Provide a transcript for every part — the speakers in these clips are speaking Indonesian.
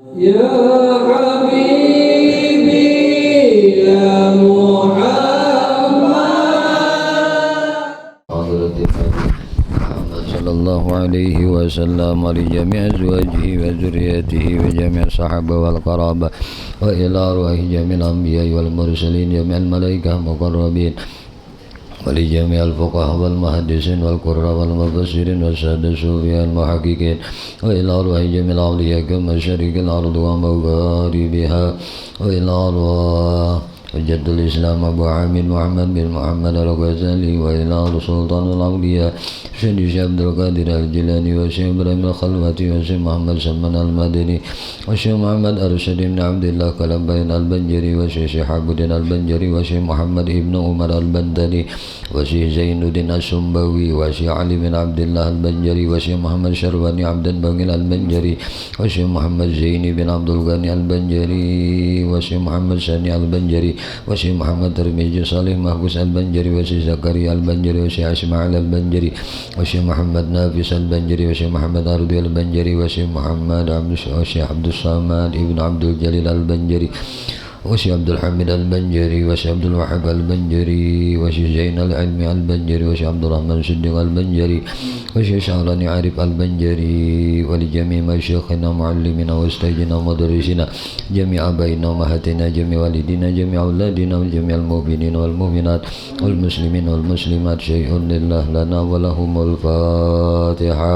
يا حبيبي يا محمد حضرة محمد صلى الله عليه وسلم ولجميع أزواجه وذريته وجميع الصحابة والقرابة وإلى أرواح جميع الأنبياء والمرسلين جميع الملائكة المقربين ولجميع الفقهاء والمحدثين والقراء والمفسرين والسادة الصوفياء المحققين وإلى أرواح جميع الأولياء كمشارق الأرض ومغاربها وإلى أرواح حجة الإسلام أبو عامر محمد بن محمد الغزالي وإلى سلطان الأولياء سيدي عبد القادر الجيلاني وشيخ إبراهيم الخلوتي وشيخ محمد سلمان المدني وشيخ محمد أرشد بن عبد الله كلبين البنجري وشيخ شهاب الدين البنجري وشيخ محمد ابن عمر البندري وشيخ زين الدين السنبوي وشيخ علي بن عبد الله البنجري وشيخ محمد شرباني عبد الباقي البنجري وشيخ محمد زيني بن عبد الغني البنجري وشيخ محمد ساني البنجري وشيخ محمد ترمذي صالح محبوس البنجري وشيخ زكريا البنجري وشيخ اسماعيل البنجري وشيخ محمد نافس البنجري وشيخ محمد أرضي البنجري وشيخ محمد وشيخ عبد الصمد ابن عبد الجليل البنجري وشيخ عبد الحميد البنجري وشيخ عبد الوهاب البنجري وشيخ زين العلم البنجري وشيخ عبد الرحمن الصديق البنجري وشيخ شعراني عارف البنجري ولجميع مشايخنا معلمنا واستاذنا ومدرسنا جميع آبائنا وأمهاتنا جميع والدينا جميع أولادنا وجميع المؤمنين والمؤمنات والمسلمين والمسلمات شيء لله لنا ولهم الفاتحة.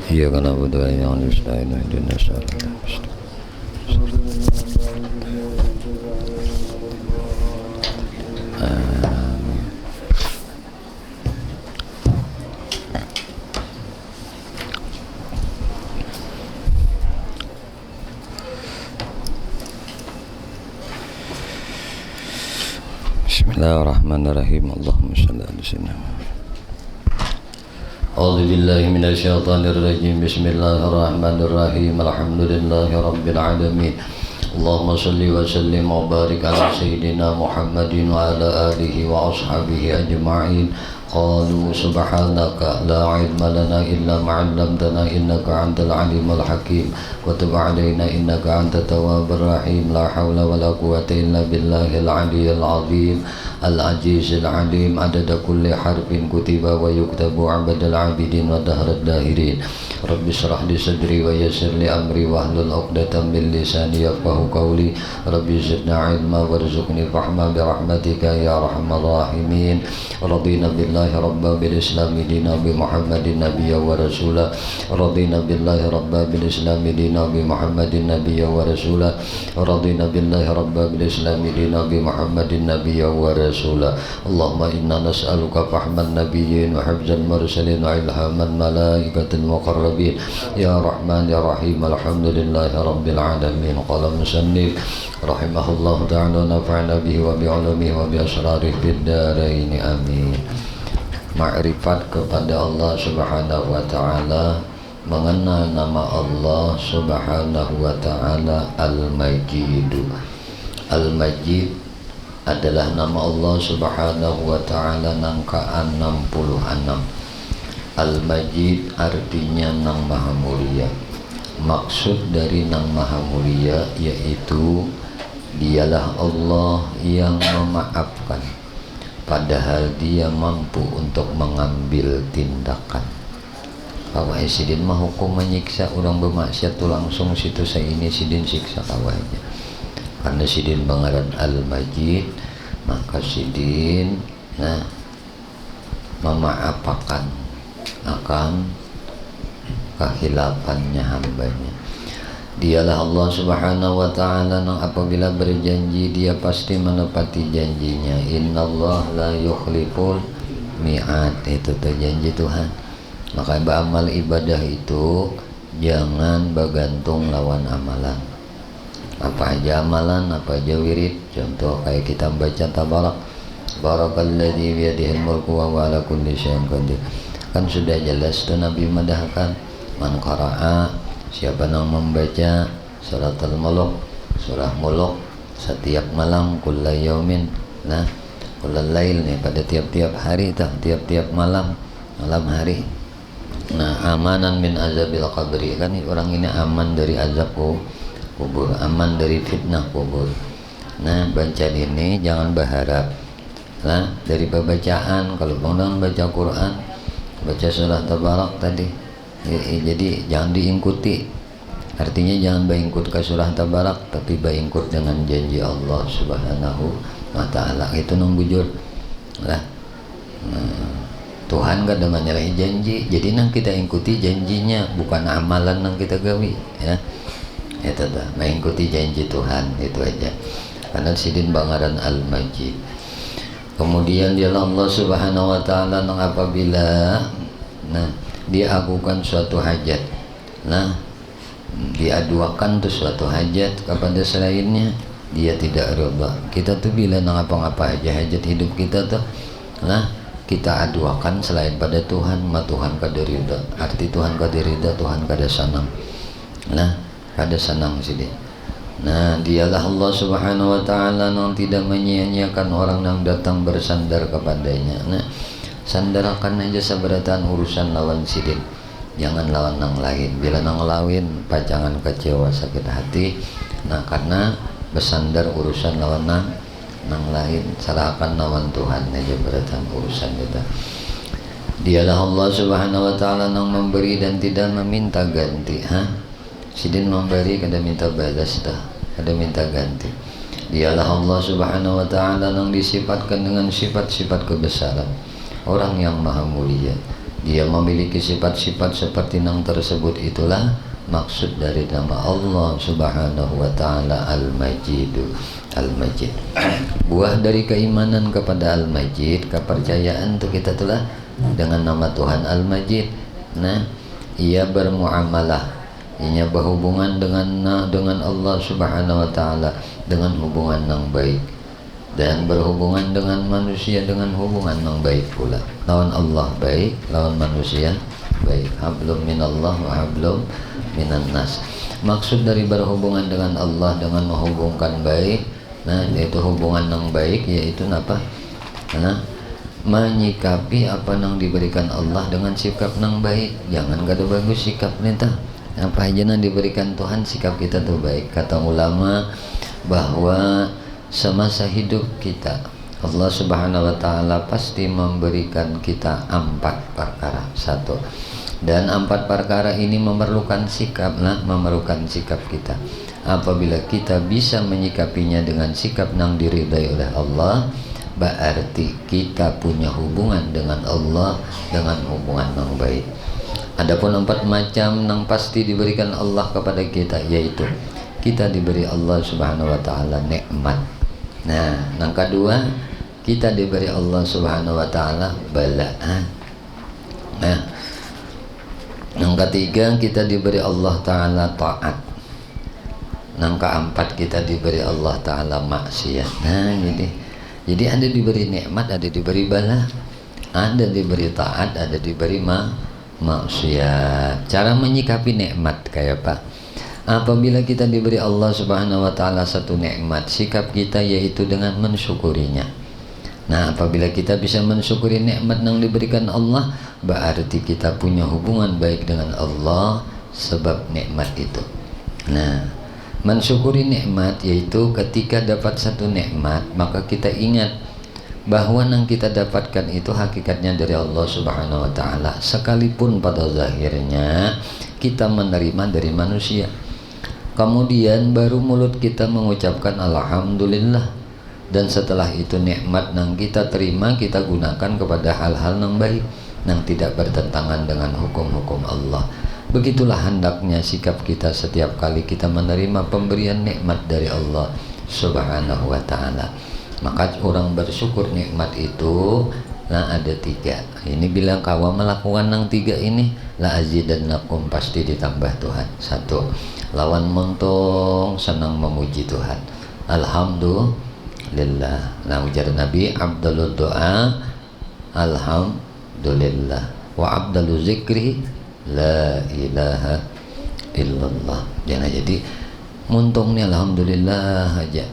إياك نعبد وإياك نستعين اهدنا الصراط المستقيم. Bismillahirrahmanirrahim. Allahumma shalli ala sayyidina أعوذ بالله من الشيطان الرجيم. بسم الله الرحمن الرحيم. الحمد لله رب العالمين. اللهم صل وسلم وبارك على سيدنا محمد وعلى آله وأصحابه أجمعين. قالوا سبحانك لا علم لنا إلا ما علمتنا إنك أنت العليم الحكيم وتب علينا إنك أنت التواب الرحيم. لا حول ولا قوة إلا بالله العلي العظيم العزيز العليم. عدد كل حرف كتب ويكتب عبد العابدين ودهر الداهرين. رب اشرح لي صدري ويسر لي أمري واحلل عقدة من لساني يفقهوا قولي. رب زدنا علما وارزقني فهما برحمتك يا أرحم الراحمين. رضينا بالله ربا بالإسلام دينا بمحمد نبيا ورسولا. رضينا بالله ربا بالإسلام دينا بمحمد نبيا ورسولا. رضينا بالله ربا بالإسلام دينا بمحمد نبيا ورسولا. اللهم إنا نسألك فهم النبيين وحفظ المرسلين وإلهام الملائكة المقربين يا رحمن يا رحيم. الحمد لله رب العالمين. قال المصنف رحمه الله تعالى ونفعنا به وبعلومه وبأسراره في الدارين آمين. Ma'rifat kepada Allah subhanahu wa ta'ala, mengenal nama Allah subhanahu wa ta'ala Al-Majidu. Al-Majid adalah nama Allah subhanahu wa ta'ala nangka 66. Al-Majid artinya nang maha mulia. Maksud dari nang maha mulia yaitu dialah Allah yang memaafkan, padahal dia mampu untuk mengambil tindakan. Kawai sidin mah hukum menyiksa orang bermaksiat tuh langsung situ saya ini sidin siksa kawainya. Karena sidin pengaran Al-Majid, maka sidin memaafkan akan kehilafannya hambanya. Dialah Allah subhanahu wa ta'ala yang apabila berjanji dia pasti menepati janjinya. Innallaha la yukhliful mi'ad. Itu janji Tuhan. Maka beramal ibadah itu jangan bergantung lawan amalan. Apa aja amalan, apa aja wirid. Contoh kayak kita baca tabarak barakalladzi biyadihil mulku wa ala kulli syai'in qadir. Kan sudah jelas tuh Nabi madahkan man qara'a, siapa yang membaca surat Al-Mulk, surah Mulk setiap malam kulla yaumin kullal lail nih, pada tiap-tiap hari tah, tiap-tiap malam hari. Nah, amanan min azabil qabri, kan orang ini aman dari azab kubur, aman dari fitnah kubur. Nah, bacaan ini jangan berharap. Nah, dari pembacaan, kalau bangun baca Quran, baca surah Tabarak tadi, jadi jangan diikuti. Artinya jangan berikut ke surah Tabarak, tapi berikut dengan janji Allah Subhanahu wa Ta'ala. Itu bujur lah. Tuhan gak ada menyalahi janji, jadi nang kita ikuti janjinya, bukan amalan nang kita gawi ya. Itu dah, mengikuti janji Tuhan, itu aja. Karena sidin bangaran Al-Majid. Kemudian dia Allah Subhanahu wa Ta'ala nang apabila dia agukan suatu hajat, diaduakan tuh suatu hajat kepada selainnya, dia tidak rela. Kita tuh bila nang apa-apa aja hajat hidup kita tuh kita aduakan selain pada Tuhan, Tuhan kada ridha. Arti Tuhan kada ridha, Tuhan kada sanang. Kada sanang sini. Dialah Allah Subhanahu wa Ta'ala yang tidak menyia-nyiakan orang yang datang bersandar kepadanya. Sandarakan aja seberatan urusan lawan sidin. Jangan lawan nang lain. Bila nang lain pacangan kecewa sakit hati. Karena bersandar urusan lawan nang lain, serahkan lawan Tuhan aja beratan urusan kita. Dialah Allah Subhanahu wa Ta'ala yang memberi dan tidak meminta ganti. Sidin memberi kada minta balas dah, kada minta ganti. Dialah Allah Subhanahu wa Ta'ala yang disifatkan dengan sifat-sifat kebesaran, orang yang maha mulia. Dia memiliki sifat-sifat seperti yang tersebut, itulah maksud dari nama Allah Subhanahu wa Ta'ala Al-Majid. Al-Majid, buah dari keimanan kepada Al-Majid, kepercayaan itu kita telah dengan nama Tuhan Al-Majid. Ia bermuamalah, ia berhubungan dengan Allah Subhanahu wa Ta'ala dengan hubungan yang baik, dan berhubungan dengan manusia dengan hubungan yang baik pula. Lawan Allah baik, lawan manusia baik. Hablum minallah wa hablum minan nas. Maksud dari berhubungan dengan Allah dengan menghubungkan baik, yaitu hubungan yang baik, yaitu apa? Menyikapi apa yang diberikan Allah dengan sikap yang baik. Jangan kada bagus sikap nita. Apa aja yang diberikan Tuhan, sikap kita tuh baik. Kata ulama bahwa semasa hidup kita Allah Subhanahu wa Ta'ala pasti memberikan kita 4 perkara. 1, dan 4 perkara ini memerlukan sikap, memerlukan sikap kita. Apabila kita bisa menyikapinya dengan sikap yang diridai oleh Allah, berarti kita punya hubungan dengan Allah dengan hubungan yang baik. Adapun 4 macam yang pasti diberikan Allah kepada kita, yaitu kita diberi Allah Subhanahu wa Ta'ala nikmat. Yang kedua, kita diberi Allah Subhanahu wa Ta'ala bala. Yang ketiga, kita diberi Allah Ta'ala taat. Yang keempat, kita diberi Allah Ta'ala maksiat. Jadi ada diberi nikmat, ada diberi bala, ada diberi taat, ada diberi maksiat. Cara menyikapi nikmat kayak apa? Apabila kita diberi Allah Subhanahu wa Ta'ala satu nikmat, sikap kita yaitu dengan mensyukurinya. Apabila kita bisa mensyukuri nikmat yang diberikan Allah, berarti kita punya hubungan baik dengan Allah sebab nikmat itu. Mensyukuri nikmat yaitu ketika dapat satu nikmat, maka kita ingat bahwa yang kita dapatkan itu hakikatnya dari Allah Subhanahu wa Ta'ala, sekalipun pada zahirnya kita menerima dari manusia. Kemudian baru mulut kita mengucapkan alhamdulillah, dan setelah itu nikmat yang kita terima kita gunakan kepada hal-hal yang baik yang tidak bertentangan dengan hukum-hukum Allah. Begitulah hendaknya sikap kita setiap kali kita menerima pemberian nikmat dari Allah Subhanahu wa Ta'ala. Maka orang bersyukur nikmat itu ada 3. Ini bilang kawa melakukan yang 3 ini, la azidannakum, pasti ditambah Tuhan. 1, lawan montong senang memuji Tuhan, alhamdulillah. Ujar Nabi, abdalul doa alhamdulillah, wa abdalu zikri la ilaha illallah. Jangan jadi muntungnya alhamdulillah aja.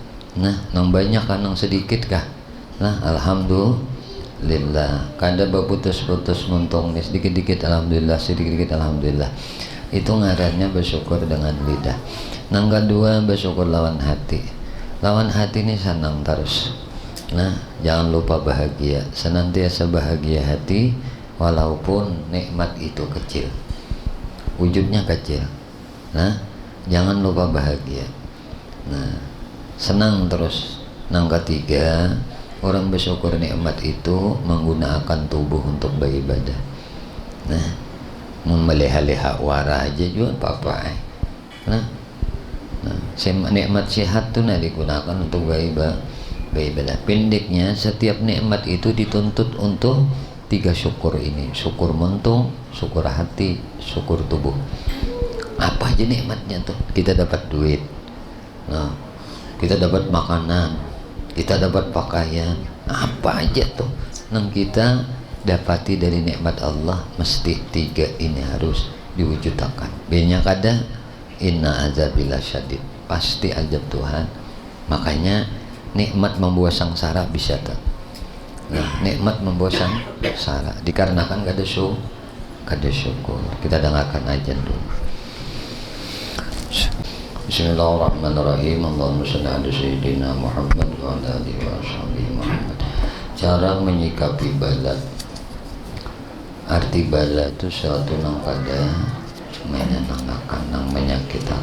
Nang banyak kan nang sedikit kah? nah alhamdulillah. Kada berputus-putus muntung nih, sedikit-dikit alhamdulillah, sedikit-dikit alhamdulillah. Itu ngarannya bersyukur dengan lidah. Nang kedua bersyukur lawan hati. Lawan hati ini senang terus. Nah, jangan lupa bahagia, senantiasa bahagia hati walaupun nikmat itu kecil, wujudnya kecil. Nah, jangan lupa bahagia. Nah, senang terus. Nang ketiga, orang bersyukur nikmat itu menggunakan tubuh untuk beribadah. Nah, memelihara wara aja juga apa-apa. Nah, nikmat sehat tuh digunakan untuk beribadah. Pendeknya, setiap nikmat itu dituntut untuk 3 syukur ini: syukur muntung, syukur hati, syukur tubuh. Apa aja nikmatnya tuh? Kita dapat duit, nah, kita dapat makanan, kita dapat pakaian, apa aja tuh nang kita dapati dari nikmat Allah, mesti 3 ini harus diwujudkan. Banyak ada inna azabillah syadid, pasti azab Tuhan. Makanya nikmat membawa sengsara bisa tak? Nah, nikmat membawa sengsara dikarenakan kada syukur. Kita dengarkan aja dulu. Bismillahirrahmanirrahim. Allahumma shalli ala sayyidina Muhammad wa ala alihi wa sahbihi Muhammad. Cara menyikapi bala. Arti bala itu suatu nang kada menyenangkan, nang menyakitkan.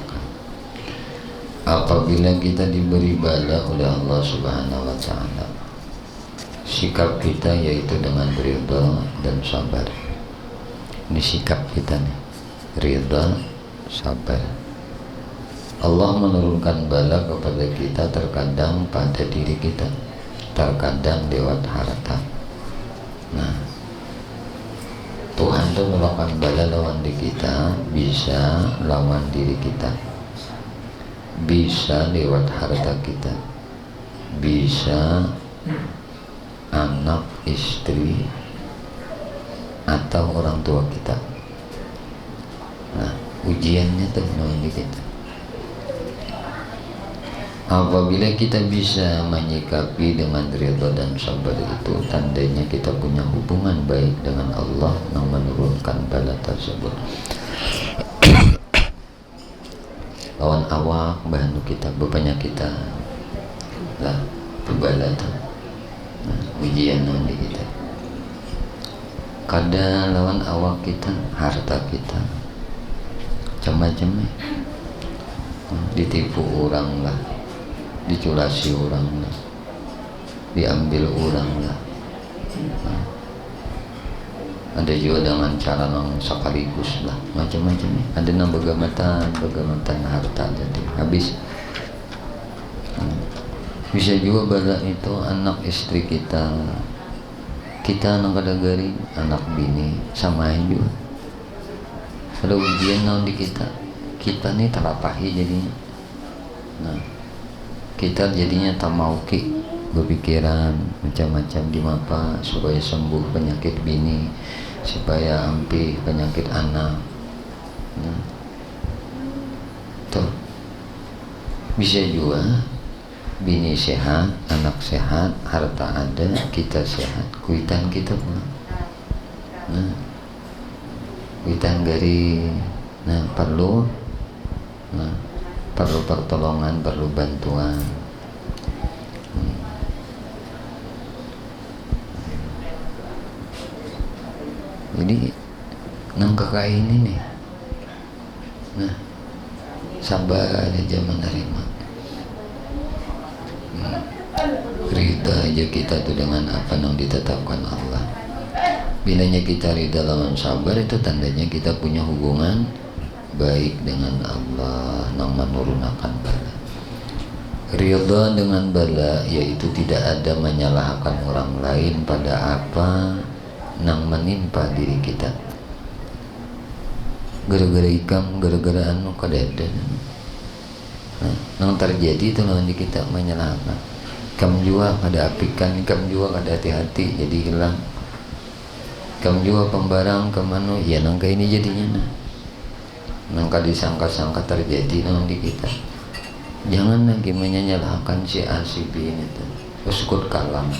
Apabila kita diberi bala oleh Allah Subhanahu wa taala, sikap kita yaitu dengan ridha dan sabar. Ini sikap kita nih, ridha, sabar. Allah menurunkan bala kepada kita terkadang pada diri kita, terkadang lewat harta. Nah, Tuhan tuh melakukan bala lawan diri kita, bisa lawan diri kita, bisa lewat harta kita, bisa anak, istri, atau orang tua kita. Nah, ujiannya tuh lawan diri kita. Apabila kita bisa menyikapi dengan ridha dan sabar, itu tandanya kita punya hubungan baik dengan Allah yang menurunkan bala tersebut. Lawan awak bahan kita berpenyakitan lah berbala tuh. Nah, ujian nanti kita. Kadang lawan awak kita, harta kita, macam-macam ditipu orang lah, diculasi orang lah, diambil orang lah. Nah, ada juga dengan cara yang sekaligus lah, macam-macam. Ada yang begamatan harta jadi habis. Bisa juga bala itu anak istri kita, anak kadagari, anak bini, sama juga. Ada ujian naon di kita nih terapahi jadinya. Nah, kita jadinya tamauki, berpikiran macam-macam gimana supaya sembuh penyakit bini, supaya ampi penyakit anak. Nah, tuh bisa juga bini sehat, anak sehat, harta ada, kita sehat, kuitan kita pula. Nah, kuitan gari, nah perlu pertolongan, perlu bantuan. Jadi nang kakak ini nih, nah sabar aja menerima. Rida aja kita tuh dengan apa yang ditetapkan Allah. Bilanya kita rida lawan sabar, itu tandanya kita punya hubungan baik dengan Allah yang menurunkan bala. Ridha dengan bala yaitu tidak ada menyalahkan orang lain pada apa yang menimpa diri kita. Gara-gara ikam, gara-gara anu kadada. Nah, yang terjadi itu lawan kita menyalahkan. Kamu juga kada apikan, kamu juga kada hati-hati, jadi hilang. Kamu juga pembarang kemana, ya nangka ini jadinya. Nangka disangka-sangka terjadi nang di kita. Jangan lagi menyalahkan si A si B ini tuh. Uskut kalam.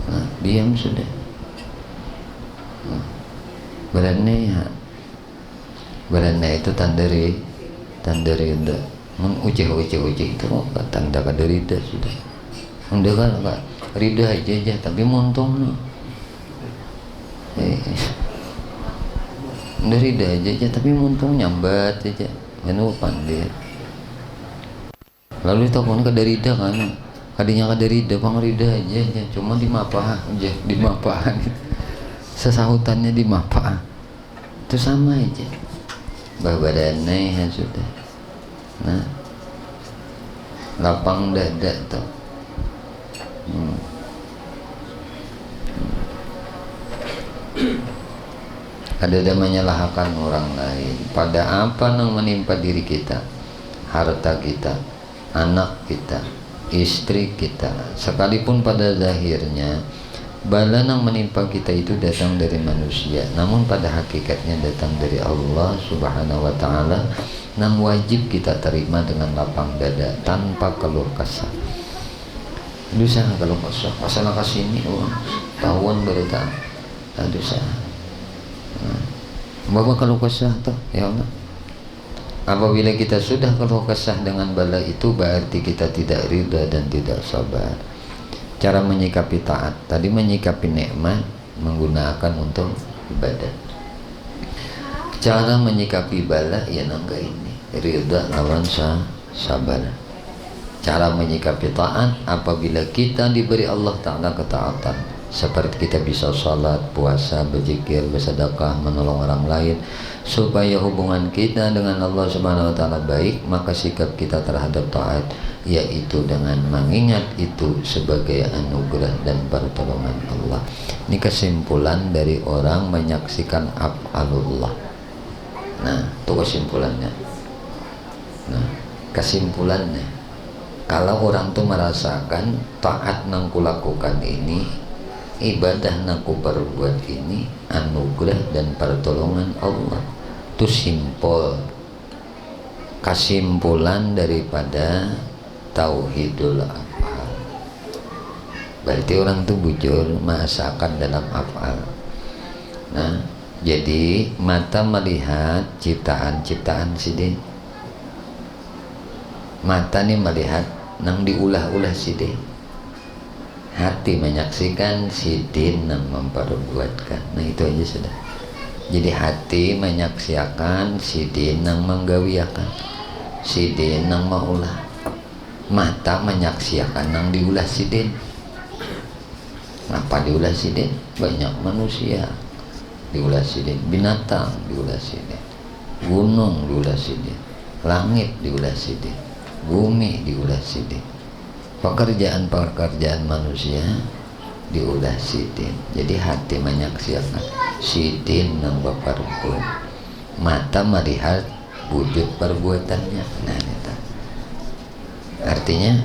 Nah, diam sudah. Berani ya. Berani itu tanderi itu. Uceh itu tanda kaderida sudah. Udah kan rida aja tapi muntung. Udah rida aja tapi muntung nyambat aja. Menu pandai. Lalu itu kan kaderida kan. Kadinya kaderida pangrida aja cuma di mapa aja, di mapaan. Sesahutannya di mapa. Itu sama aja. Badannya ya sudah. Nah, lapang dada tuh. Ada menyalahkan orang lain pada apa yang menimpa diri kita, harta kita, anak kita, istri kita, sekalipun pada zahirnya bala yang menimpa kita itu datang dari manusia, namun pada hakikatnya datang dari Allah Subhanahu wa Ta'ala, yang wajib kita terima dengan lapang dada tanpa keluh kesah. Dosa kalau kesah, masalah kesini tahun berita, dosa. Bapak kalau kesah tuh, ya Allah. Apabila kita sudah kalau kesah dengan bala itu, berarti kita tidak ridha dan tidak sabar. Cara menyikapi taat, tadi menyikapi nikmat menggunakan untuk ibadah. Cara menyikapi bala ya nangga ini, ridha lawan sabar. Cara menyikapi taat, apabila kita diberi Allah Ta'ala ketaatan, seperti kita bisa salat, puasa, berzikir, bersedekah, menolong orang lain, supaya hubungan kita dengan Allah Subhanahu wa Ta'ala baik, maka sikap kita terhadap taat yaitu dengan mengingat itu sebagai anugerah dan pertolongan Allah. Ini kesimpulan dari orang menyaksikan af'alullah. Nah, itu kesimpulannya. Nah, kesimpulannya, kalau orang tuh merasakan taat yang kulakukan ini, ibadah yang kuperbuat ini anugerah dan pertolongan Allah, itu simpel kesimpulan daripada tauhidul af'al. Berarti orang tuh bujur merasakan dalam af'al. Nah, jadi mata melihat ciptaan-ciptaan sidin, mata nih melihat nang diulah-ulah sidin, hati menyaksikan sidin yang memperbuatkan. Nah itu aja sudah. Jadi hati menyaksikan sidin yang menggawiakan, sidin yang maulah. Mata menyaksikan yang diulah sidin. Apa diulah sidin? Banyak manusia diulah sidin, binatang diulah sidin, gunung diulah sidin, langit diulah sidin, bumi diulah sidin, pekerjaan manusia diulah sidin. Jadi hati menyaksikan sidin yang berperbuat, mata melihat wujud perbuatannya. Nah itu artinya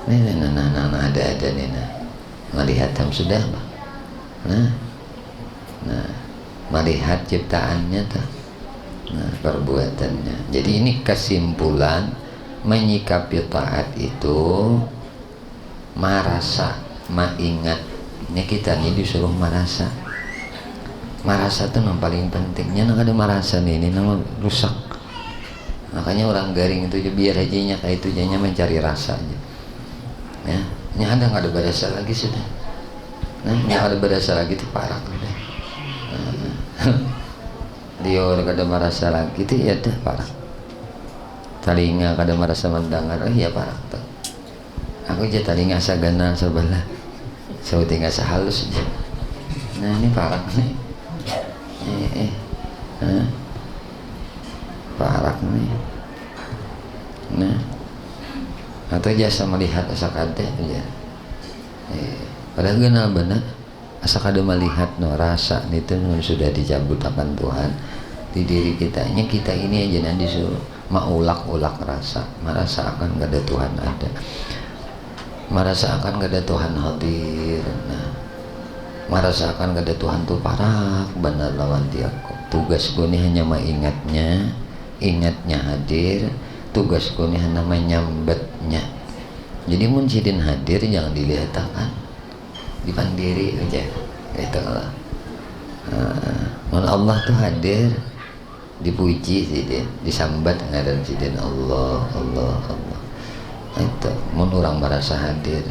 nah ada nih, melihat ham sudah bah. Nah melihat ciptaannya tuh, nah perbuatannya. Jadi ini kesimpulan menyikapi taat itu merasa, mengingat. Ini kita nih disuruh merasa. Merasa itu yang paling pentingnya. Nggak ada merasa nih, ini nama rusak. Makanya orang garing itu biar aja kayak itu aja mencari rasa aja. Ya, ini ada nggak ada berasa lagi sudah. Nah, yang ada berasa lagi itu parah udah. Dia orang ada merasa lagi itu ya dah parah. Talinga kada merasa mendengar, iya parah tuh. Aku aja talinga sagana sebelah, saya tinggal sehalus aja. Nah ini parah nih, parah nih. Nah, atau jasa melihat asa kada aja. Padahal kenal benar, asa kada melihat no rasa itu sudah dicabut akan Tuhan di diri kitanya. Kita ini aja nanti disuruh maulak-ulak rasa, merasa akan gak ada Tuhan ada, merasa akan gak ada Tuhan hadir. Nah, merasa akan gak ada Tuhan tuh parah benar lawan tiaku. Tugasku ini hanya ingatnya hadir. Tugasku ini hanya menyambetnya. Jadi muncidin hadir jangan dilihat akan. dipandiri aja gitu lah. Allah tuh hadir, dipuji sidin, disambat ngaran sidin Allah Allah Allah. Itu mun orang merasa hadir,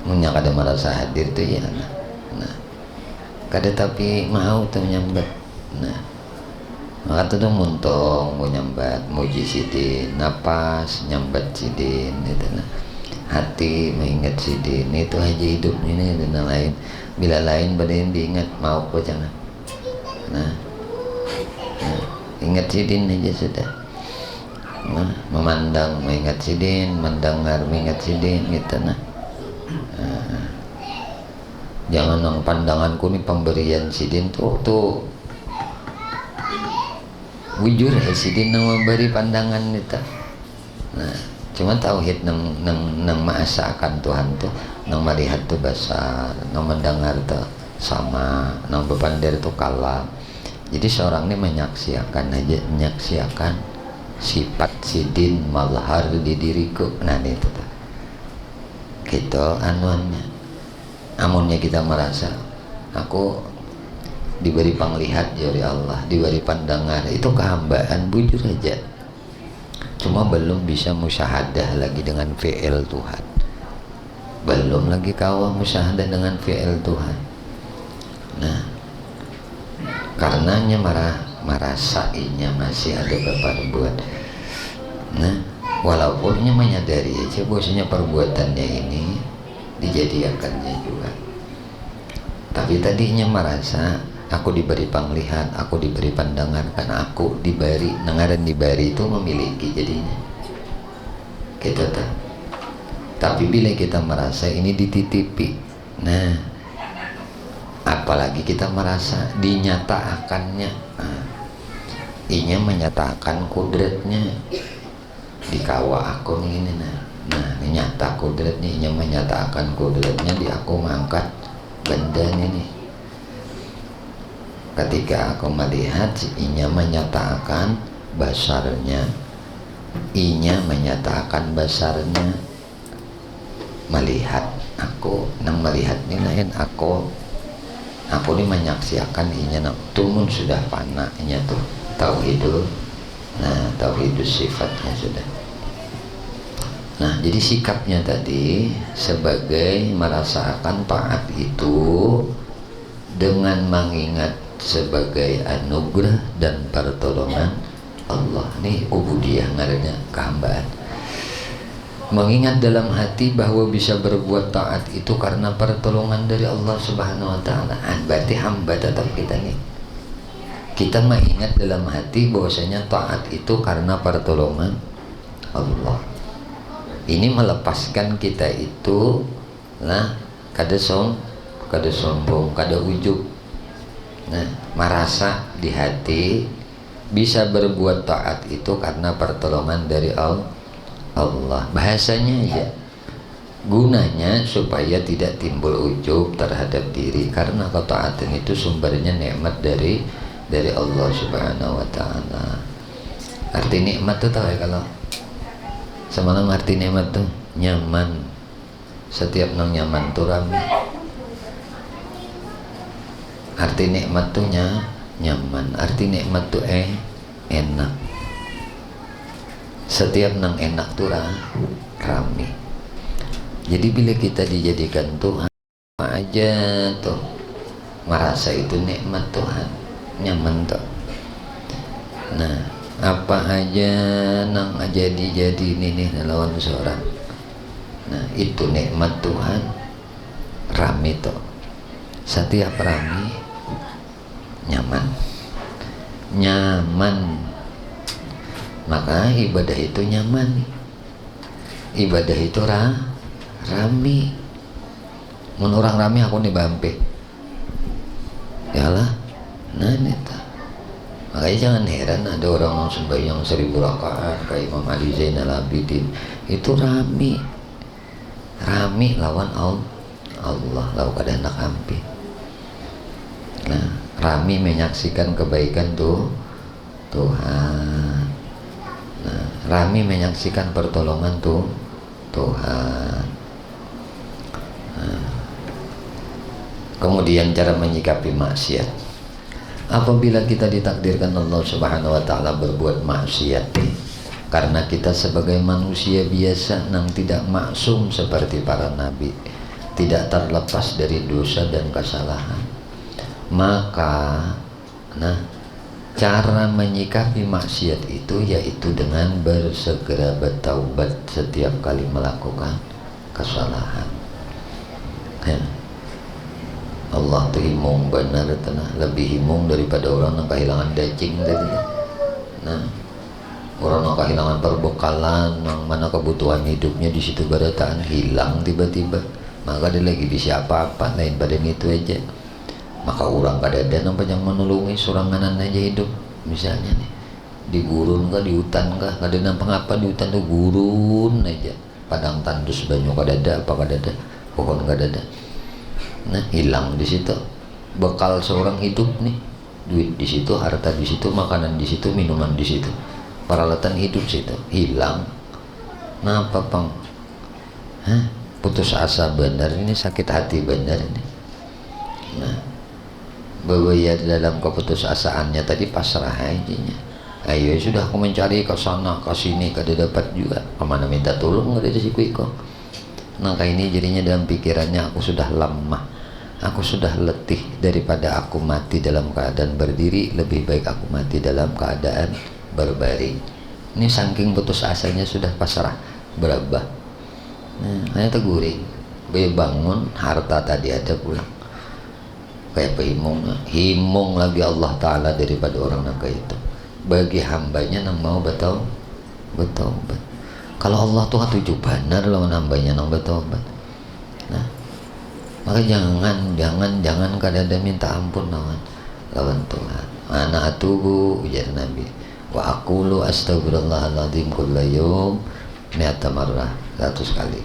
mun kada merasa hadir tuh ya. Nah, kada tapi mau tuh nyambat. Nah, maka tuh muntong mau nyambat, muji sidin, napas nyambat sidin, itu nah. Hati mengingat sidin, itu aja hidup ini dan lain. Bila lain badan diingat mau kok jangan. Nah, ingat sidin aja sudah. Nah, memandang mengingat sidin, mendengar mengingat sidin gitu nah. Jangan nang pandanganku nih pemberian sidin tuh wujur ya sidin nang memberi pandangan itu. Nah, cuma tauhid nang maasakan Tuhan tuh, nang melihat tuh besar, nang mendengar tuh sama, nang bepandir tuh kalam. Jadi seorang ini menyaksikan sifat sidin malhar di diriku. Nah itu tuh gitu anuannya. Amunnya kita merasa aku diberi penglihat dari Allah, diberi pandangan, itu kehambaan bujur aja. Cuma belum bisa musyahadah lagi dengan fi'il Tuhan, belum lagi kawah musyahadah dengan fi'il Tuhan. Nah, karenanya merasainya masih ada perbuatan. Nah, walaupunnya menyadari aja bahwasanya perbuatannya ini dijadikannya juga, tapi tadinya merasa aku diberi penglihat, aku diberi pandangan, karena aku diberi nengaran diberi itu memiliki jadinya gitu tak. Tapi bila kita merasa ini dititipi, nah apalagi kita merasa dinyatakannya, inya menyatakan kudratnya di kawa aku ini nah nyata kudratnya, inya menyatakan kudratnya di aku mengangkat benda ini. Ketika aku melihat, inya menyatakan basarnya, inya menyatakan basarnya melihat aku, nang melihat ini lain aku ini menyaksikan inya tumun sudah fana inya tuh tauhidul. Nah, tauhidus sifatnya sudah. Nah, jadi sikapnya tadi sebagai merasakan taat itu dengan mengingat sebagai anugerah dan pertolongan Allah. Nih ubudiyah ngarannya, kehambaan. Mengingat dalam hati bahwa bisa berbuat taat itu karena pertolongan dari Allah Subhanahu wa taala. Berarti hamba tetap kita nih. Kita mengingat dalam hati bahwasanya taat itu karena pertolongan Allah. Ini melepaskan kita itu lah kada sombong, kada ujub. Nah, merasa di hati bisa berbuat taat itu karena pertolongan dari Allah. Bahasanya aja, gunanya supaya tidak timbul ujub terhadap diri, karena ketaatan itu sumbernya nikmat dari Allah Subhanahu wa taala. Arti nikmat tuh tahu ya, kalau semalam arti nikmat tuh nyaman. Setiap nang nyaman tuh rame. Arti nikmat tuh nyaman, arti nikmat tuh enak. Setiap nang enak tuh rame. Jadi bila kita dijadikan Tuhan, apa aja tuh merasa itu nikmat Tuhan, nyaman tuh. Nah, apa aja nang jadi ini lawan seorang. Nah, itu nikmat Tuhan, rame tuh. Setiap rame nyaman. Maka ibadah itu nyaman, ibadah itu rame. Mun orang rame aku nih bampe yalah. Nah neta, makanya jangan heran ada orang yang sembahyang 1000 rakaat kayak Imam Ali Zainal Abidin, itu rame lawan Allah lawan kada nak ampi. Nah, rame menyaksikan kebaikan Tuhan. Nah, rame menyaksikan pertolongan Tuhan. Nah, Kemudian cara menyikapi maksiat. Apabila kita ditakdirkan Allah Subhanahu wa taala berbuat maksiat, karena kita sebagai manusia biasa yang tidak maksum seperti para nabi, tidak terlepas dari dosa dan kesalahan, maka cara menyikapi maksiat itu yaitu dengan bersegera bertaubat setiap kali melakukan kesalahan. Allah tuh himung benar tenah, lebih himung daripada orang yang kehilangan daging tadi. Orang yang kehilangan perbekalan, yang mana kebutuhan hidupnya di situ barataan hilang tiba-tiba, maka dia lagi di siapa apa lain pada itu aja. Maka orang kadada nampak yang menolongi soranganan aja hidup, misalnya nih di gurun kah, di hutan kah, kadada nampak apa di hutan tuh gurun aja, padang tandus banyak kadada apa kadada, pohon kadada. Hilang di situ bekal seorang hidup nih, duit di situ, harta di situ, makanan di situ, minuman di situ, peralatan hidup situ hilang. Apa pang? Putus asa benar ini, sakit hati benar ini. Bahwa ya dalam keputusasaannya tadi pasrah aja. Ayo sudah aku mencari ke sana ke sini kada dapat juga, kemana minta tolong nggak ada si kuiko. Maka ini jadinya dalam pikirannya aku sudah lemah, aku sudah letih, daripada aku mati dalam keadaan berdiri, lebih baik aku mati dalam keadaan berbaring. Ini saking putus asanya sudah pasrah berabah. Hanya teguring, bangun harta tadi ada pulang. Kayak himung lagi Allah Ta'ala daripada orang yang kayak itu. Bagi hambanya yang mau bertaubat. Kalau Allah tuh tujuh benar lawan hambanya yang bertaubat. Maka jangan kadang minta ampun lawan Tuhan. Ana atubu ujar Nabi. Wa aqulu astaghfirullahaladzim kulla yawm mi'ata marrah, 100 kali.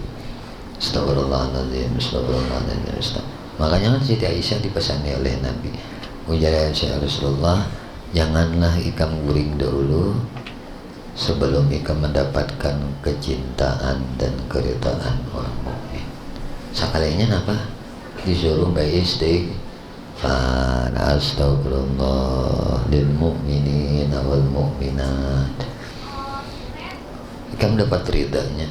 Astaghfirullahaladzim, astaghfirullahaladzim. Makanya kan Siti Aisyah dipesani oleh Nabi. Ujar Rasulullah, janganlah ikam guring dahulu sebelum ikam mendapatkan kecintaan dan keridhaan orang mukmin. Sekalinya apa? Disuruh istighfar, astagfirullah lil mu'minin wal mu'minat. Ikam dapat ridhanya.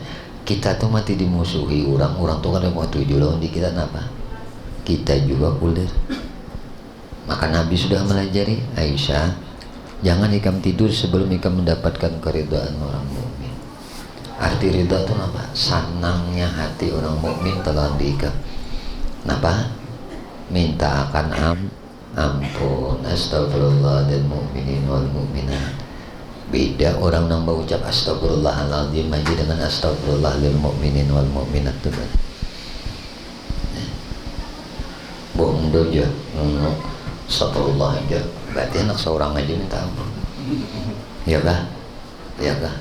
Kita tuh mati dimusuhi orang tuh kan mau tujuh lawan di kita apa? Kita juga kulir. Maka Nabi sudah melajari Aisyah, jangan ikam tidur sebelum ikam mendapatkan keridhaan orang mukmin. Arti ridha itu apa? Senangnya hati orang mukmin telah diikam. Kenapa? Minta akan ampun, astagfirullah lil mu'minin wal mu'minat. Beda orang yang berucap astagfirullahaladzim aja dengan astagfirullah lil mu'minin wal mu'minat itu. Bohong doja, astagfirullah aja, berarti anak seorang aja minta ampun. Ya kah? Ya kah?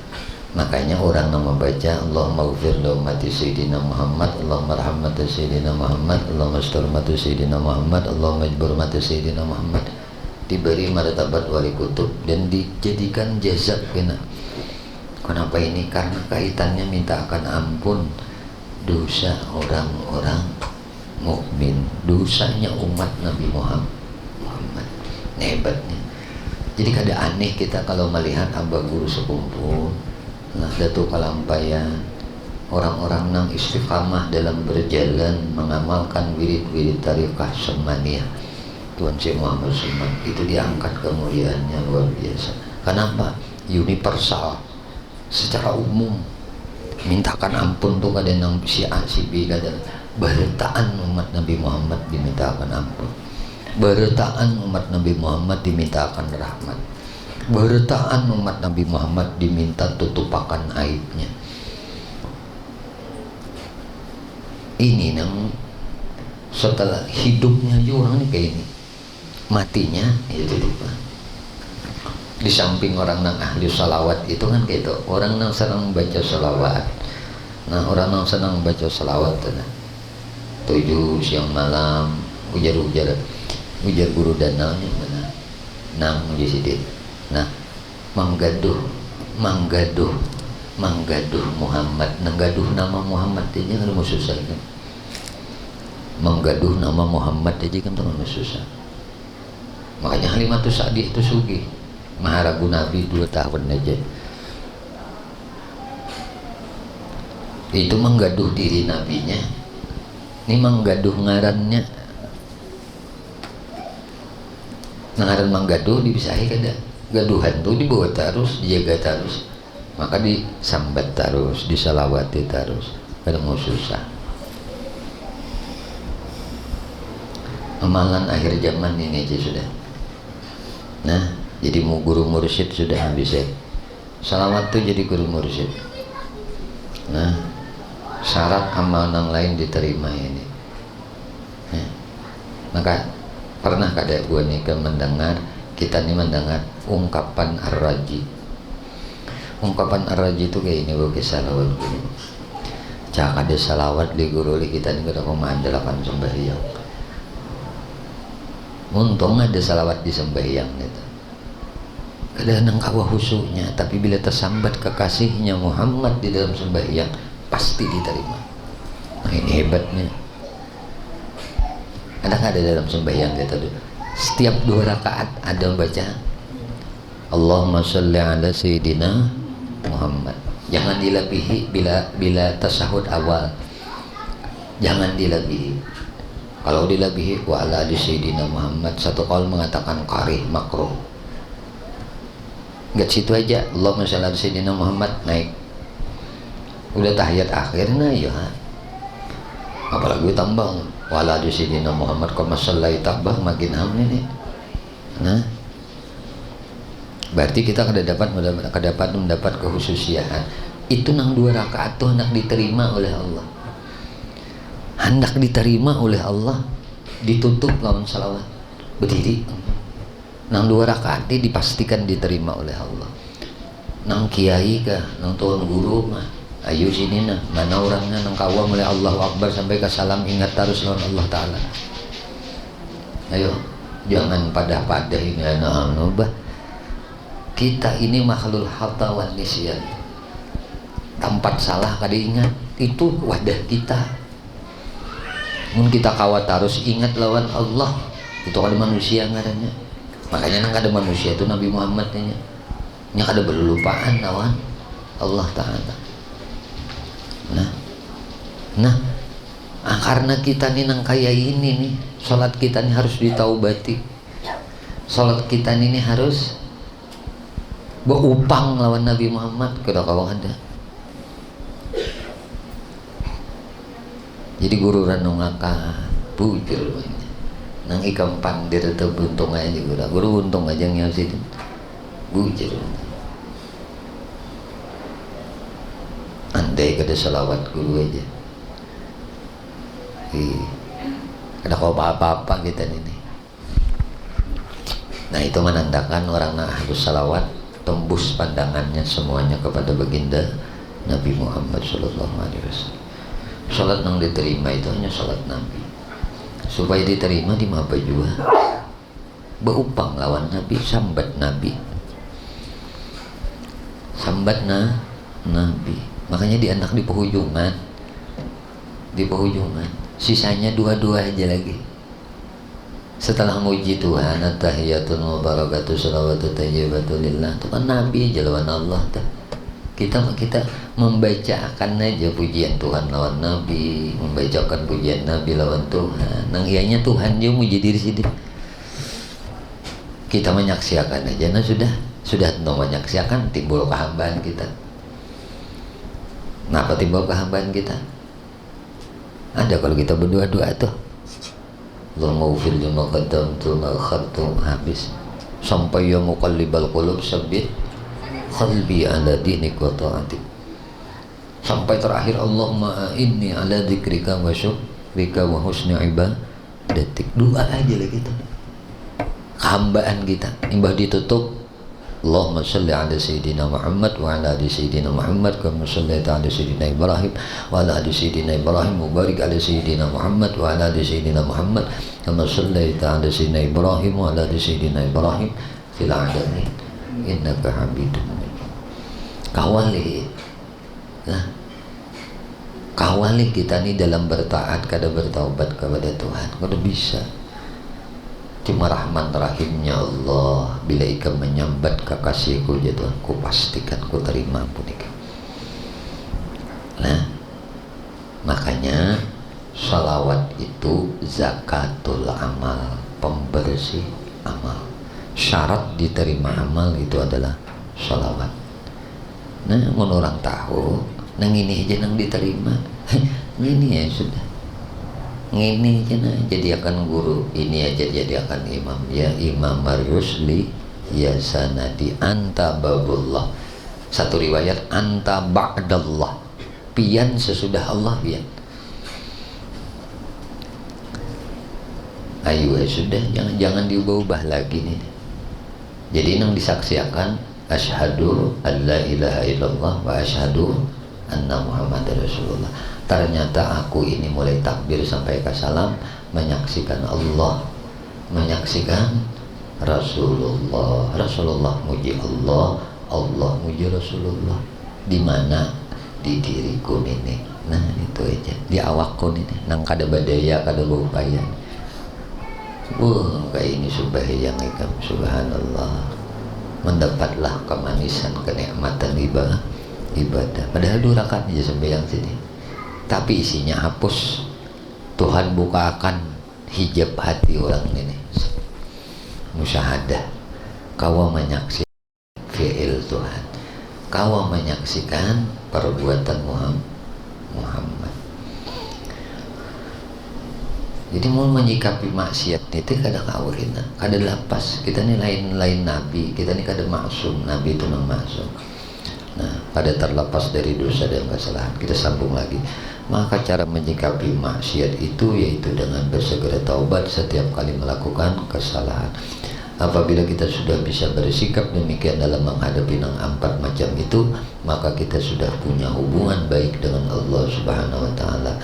Makanya orang yang membaca Allahumma ghfir li ummati sayyidina Muhammad, Allahumma arham ummati sayyidina Muhammad, Allahumma astur ummati sayyidina Muhammad, Allahumma ajbur ummati sayyidina Muhammad, diberi martabat wali kutub dan dijadikan jazab kena. Kenapa ini? Karena kaitannya minta akan ampun dosa orang-orang mukmin, dosanya umat Nabi Muhammad. Hebatnya. Jadi kada aneh kita kalau melihat abah guru sekumpul, Nahdlatul Kalampayan, orang-orang yang istiqamah dalam berjalan mengamalkan wirid-wirid tarikah Samaniyah Tuan Syekh Muhammad Sulman, itu diangkat kemuliaannya luar biasa. Kenapa? Universal, secara umum mintakan ampun tuh kada nang si A si B kada. Bertaan umat Nabi Muhammad dimintakan ampun, bertaan umat Nabi Muhammad dimintakan rahmat, bertaan umat Nabi Muhammad diminta tutupakan aibnya. Ini yang setelah hidupnya juga orang ini kayak ini, matinya itu lupa. Di samping orang yang ahli salawat itu kan kayak itu, orang yang senang baca salawat. Nah orang yang senang baca salawat tujuh siang malam ujar guru danaunya mana nang jisidit. Nah manggaduh Muhammad, nanggaduh nama Muhammad ini kan musuh saya kan. menggaduh nama Muhammad aja kan terlalu susah. Makanya Halimatus Sa'diyah itu sugih, maharagu Nabi 2 tahun aja. Itu menggaduh diri nabinya, ini menggaduh ngarannya. Ngaran menggaduh dipisahi kada, gaduhan tuh dibawa terus, dijaga terus, maka disambat terus, disalawati terus, kada mau susah. Amalan akhir zaman ini aja sudah. Nah, jadi mau guru mursyid sudah bisa. Salawat tuh jadi guru mursyid. Nah, syarat amal yang lain diterima ini. Nah, maka pernah kada gua nih mendengar, kita nih mendengar ungkapan ar-raji. Ungkapan ar-raji itu kayak ini, bagi salawat guru. Jangan ada salawat di guru kita nih kada komandalakan sembahyang. Untung ada salawat di sembahyang gitu. Kada nang kawa husuknya, tapi bila tersambat kekasihnya Muhammad di dalam sembahyang pasti diterima. Nah, ini hebatnya. Ada dalam sembahyang kita tuh. Setiap 2 rakaat ada baca Allahumma sholli ala sayyidina Muhammad. Jangan dilebihi bila tasahud awal. Jangan dilebihi. Kalau dilebihi wa ala sayyidina Muhammad, satu kaul mengatakan karih makruh. Enggak situ aja, Allahumma sholli ala sayyidina Muhammad naik. Udah tahiyat akhir nah ya. Apalagi tambang wa ala sayyidina Muhammad kama shallaita bah makin hamil nih. Nah, berarti kita mendapat kehususiaan. Itu nang 2 rakaat tuh hendak diterima oleh Allah. Hendak diterima oleh Allah, ditutup lawan salawat, berdiri. Nang 2 rakaat ini dipastikan diterima oleh Allah. Nang kiai kah, nang tuan guru mah, ayo sini nah, mana orangnya nang kawam oleh Allahu Akbar sampai ke salam, ingat terus lawan Allah Ta'ala. Ayo, jangan pada ini anak-anak. Kita ini makhluk hatta wan nisyan. Tempat salah kada ingat, itu wadah kita. Mun kita kawat harus ingat lawan Allah, itu kada manusia ngaranya. Makanya nang kada manusia itu Nabi Muhammad nya kada berlupaan lawan Allah Ta'ala. Nah, karena kita nih nang kaya ini nih, salat kita nih harus ditaubati. Salat kita nih harus berupang lawan Nabi Muhammad, kada kawa ada. Jadi guru ranong akan bujur nang ikam pandir atau buntung aja guru untung aja yang sih bujur. Andai kada salawat guru aja, kada kau apa-apa kita ini. Nah, itu menandakan orang harus salawat tembus pandangannya semuanya kepada baginda Nabi Muhammad Sallallahu Alaihi Wasallam. Salat yang diterima itu hanya salat Nabi. Supaya diterima di mapa juga berupang lawan Nabi, sambat Nabi, sambat Nabi. Makanya di anak di penghujungan sisanya 2 aja lagi. Setelah muji Tuhan, at-tahiyatun wa barakatuh salawatu tayyibatu lillah, itu kan Nabi aja lawan Allah tuh. Kita membacakan aja pujian Tuhan lawan Nabi, membacakan pujian Nabi lawan Tuhan. Nang ianya Tuhan dia muji diri sendiri. Kita menyaksikan aja, nah sudah menyaksikan timbul kehambaan kita. Kenapa timbul kehambaan kita? Ada kalau kita berdua-dua tuh. Allahumma ufir lima qaddamtu ma akhartu, habis. Sampai ya muqallibal qulub sabbit qalbi ala dinik wa ta'atik. Sampai terakhir Allahumma inni ala dzikrika wa syukrika wa husni ibadatik. 2 aja lah kita. Kehambaan kita imbah ditutup Allahumma sholli ala sayyidina Muhammad wa ala ali sayyidina Muhammad kama shallaita ala sayyidina Ibrahim wa ala ali sayyidina Ibrahim wa barik ala sayyidina Muhammad wa ala ali sayyidina Muhammad kama shallaita ala sayyidina Ibrahim wa ala ali sayyidina Ibrahim fil alamin innaka Hamidum Majid. Kawali, nah, kawali kita nih dalam bertaat kada bertaubat kepada Tuhan kada bisa. Cuma rahman rahimnya Allah, bila ikam menyambat kekasihku ya Tuhan, ku pastikan ku terima pun ikam. Nah, makanya salawat itu zakatul amal, pembersih amal. Syarat diterima amal itu adalah salawat. Nah, mun orang tahu nang ini aja nang diterima ini ya sudah, ini aja nah jadi akan guru, ini aja jadi akan imam. Ya Imam Maryusli ya sanadi anta babullah. Satu riwayat anta ba'dallah, pian sesudah Allah pian. Ayo ya sudah, jangan diubah-ubah lagi nih. Jadi nang disaksikan asyhadu alla ilaha illallah wa asyhadu anna Muhammadar Rasulullah. Ternyata aku ini mulai takbir sampai ke salam menyaksikan Allah, menyaksikan Rasulullah. Rasulullah muji Allah, Allah muji Rasulullah. Di mana? Di diriku ini. Nah itu aja, di awakku ini. Nang kada badaya kada berupaya. Kayak ini subahyang ikam, subhanallah. Mendapatlah kemanisan kenikmatan ibadah. Padahal 2 rakaat aja sembahyang sini, tapi isinya hapus. Tuhan bukakan hijab hati orang ini. Musyahadah, kau menyaksikan fi'il Tuhan, kau menyaksikan perbuatan Muhammad. Jadi mau menyikapi maksiat itu kada kawin, kada lapas. Kita ini lain nabi, kita ini kada maksum. Nabi itu nang maksum. Nah, kada terlepas dari dosa dan kesalahan. Kita sambung lagi. Maka cara menyikapi maksiat itu yaitu dengan bersegera taubat setiap kali melakukan kesalahan. Apabila kita sudah bisa bersikap demikian dalam menghadapi nang 4 macam itu, maka kita sudah punya hubungan baik dengan Allah Subhanahu wa taala.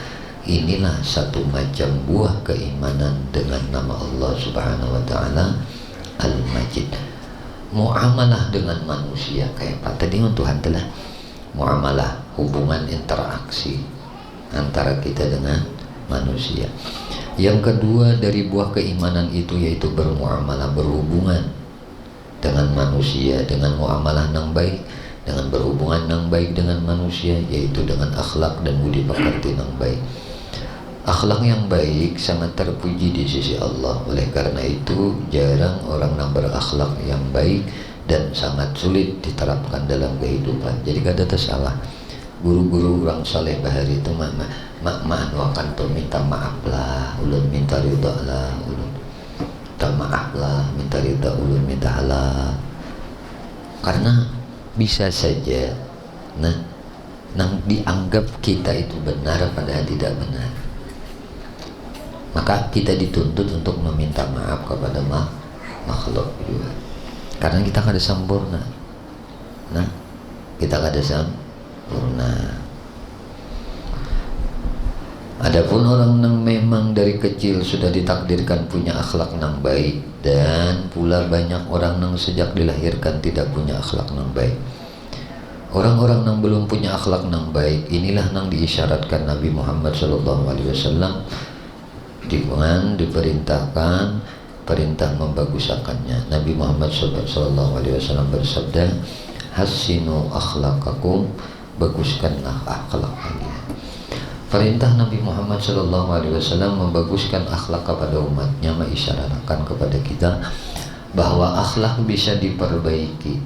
Inilah satu macam buah keimanan dengan nama Allah Subhanahu wa taala Al-Majid. Muamalah dengan manusia kayak apa tadi Tuhan telah muamalah, hubungan interaksi antara kita dengan manusia. Yang kedua dari buah keimanan itu yaitu bermuamalah, berhubungan dengan manusia dengan muamalah yang baik, dengan berhubungan yang baik dengan manusia, yaitu dengan akhlak dan budi pekerti yang baik. Akhlak yang baik sangat terpuji di sisi Allah. Oleh karena itu jarang orang yang berakhlak yang baik dan sangat sulit diterapkan dalam kehidupan. Jadi kada tersalah. Guru-guru orang saleh bahari itu akan tuh minta maaf lah, ulun minta ridha lah, ulun minta maaf lah, minta ridha, ulun minta halal. Karena bisa saja nang dianggap kita itu benar padahal tidak benar. Maka kita dituntut untuk meminta maaf kepada makhluk juga. Karena kita kada sempurna. Nah, kita kada sempurna. Adapun orang yang memang dari kecil sudah ditakdirkan punya akhlak yang baik, dan pula banyak orang yang sejak dilahirkan tidak punya akhlak yang baik. Orang-orang yang belum punya akhlak yang baik, inilah yang diisyaratkan Nabi Muhammad SAW dengan diperintahkan perintah membagusakannya. Nabi Muhammad SAW bersabda, hasinu akhlakakum, baguskanlah akhlak kalian. Perintah Nabi Muhammad SAW membaguskan akhlak kepada umatnya mengisyaratkan kepada kita bahwa akhlak bisa diperbaiki.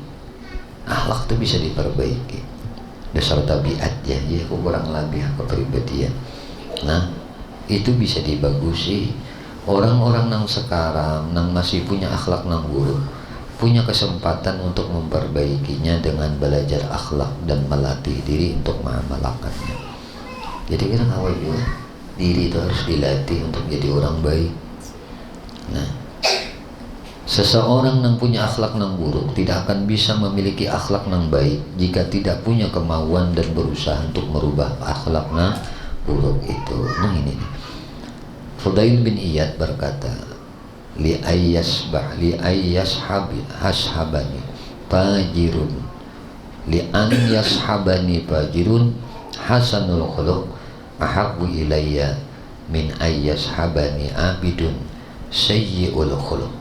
Akhlak itu bisa diperbaiki dasar tabiatnya, ya kurang lebih kepribadian. Nah, itu bisa dibagusi. Orang-orang yang sekarang yang masih punya akhlak yang buruk punya kesempatan untuk memperbaikinya dengan belajar akhlak dan melatih diri untuk mengamalkannya. Jadi kita awal juga diri itu harus dilatih untuk jadi orang baik. Nah, seseorang yang punya akhlak yang buruk tidak akan bisa memiliki akhlak yang baik jika tidak punya kemauan dan berusaha untuk merubah akhlak yang buruk itu. Nah ini nih. Fudail bin Iyad berkata, li ayyashabani fajirun li an yashabani fajirun hasanul khuluq ahabbu ilayya min ayyashabani abidun sayyi'ul khuluq.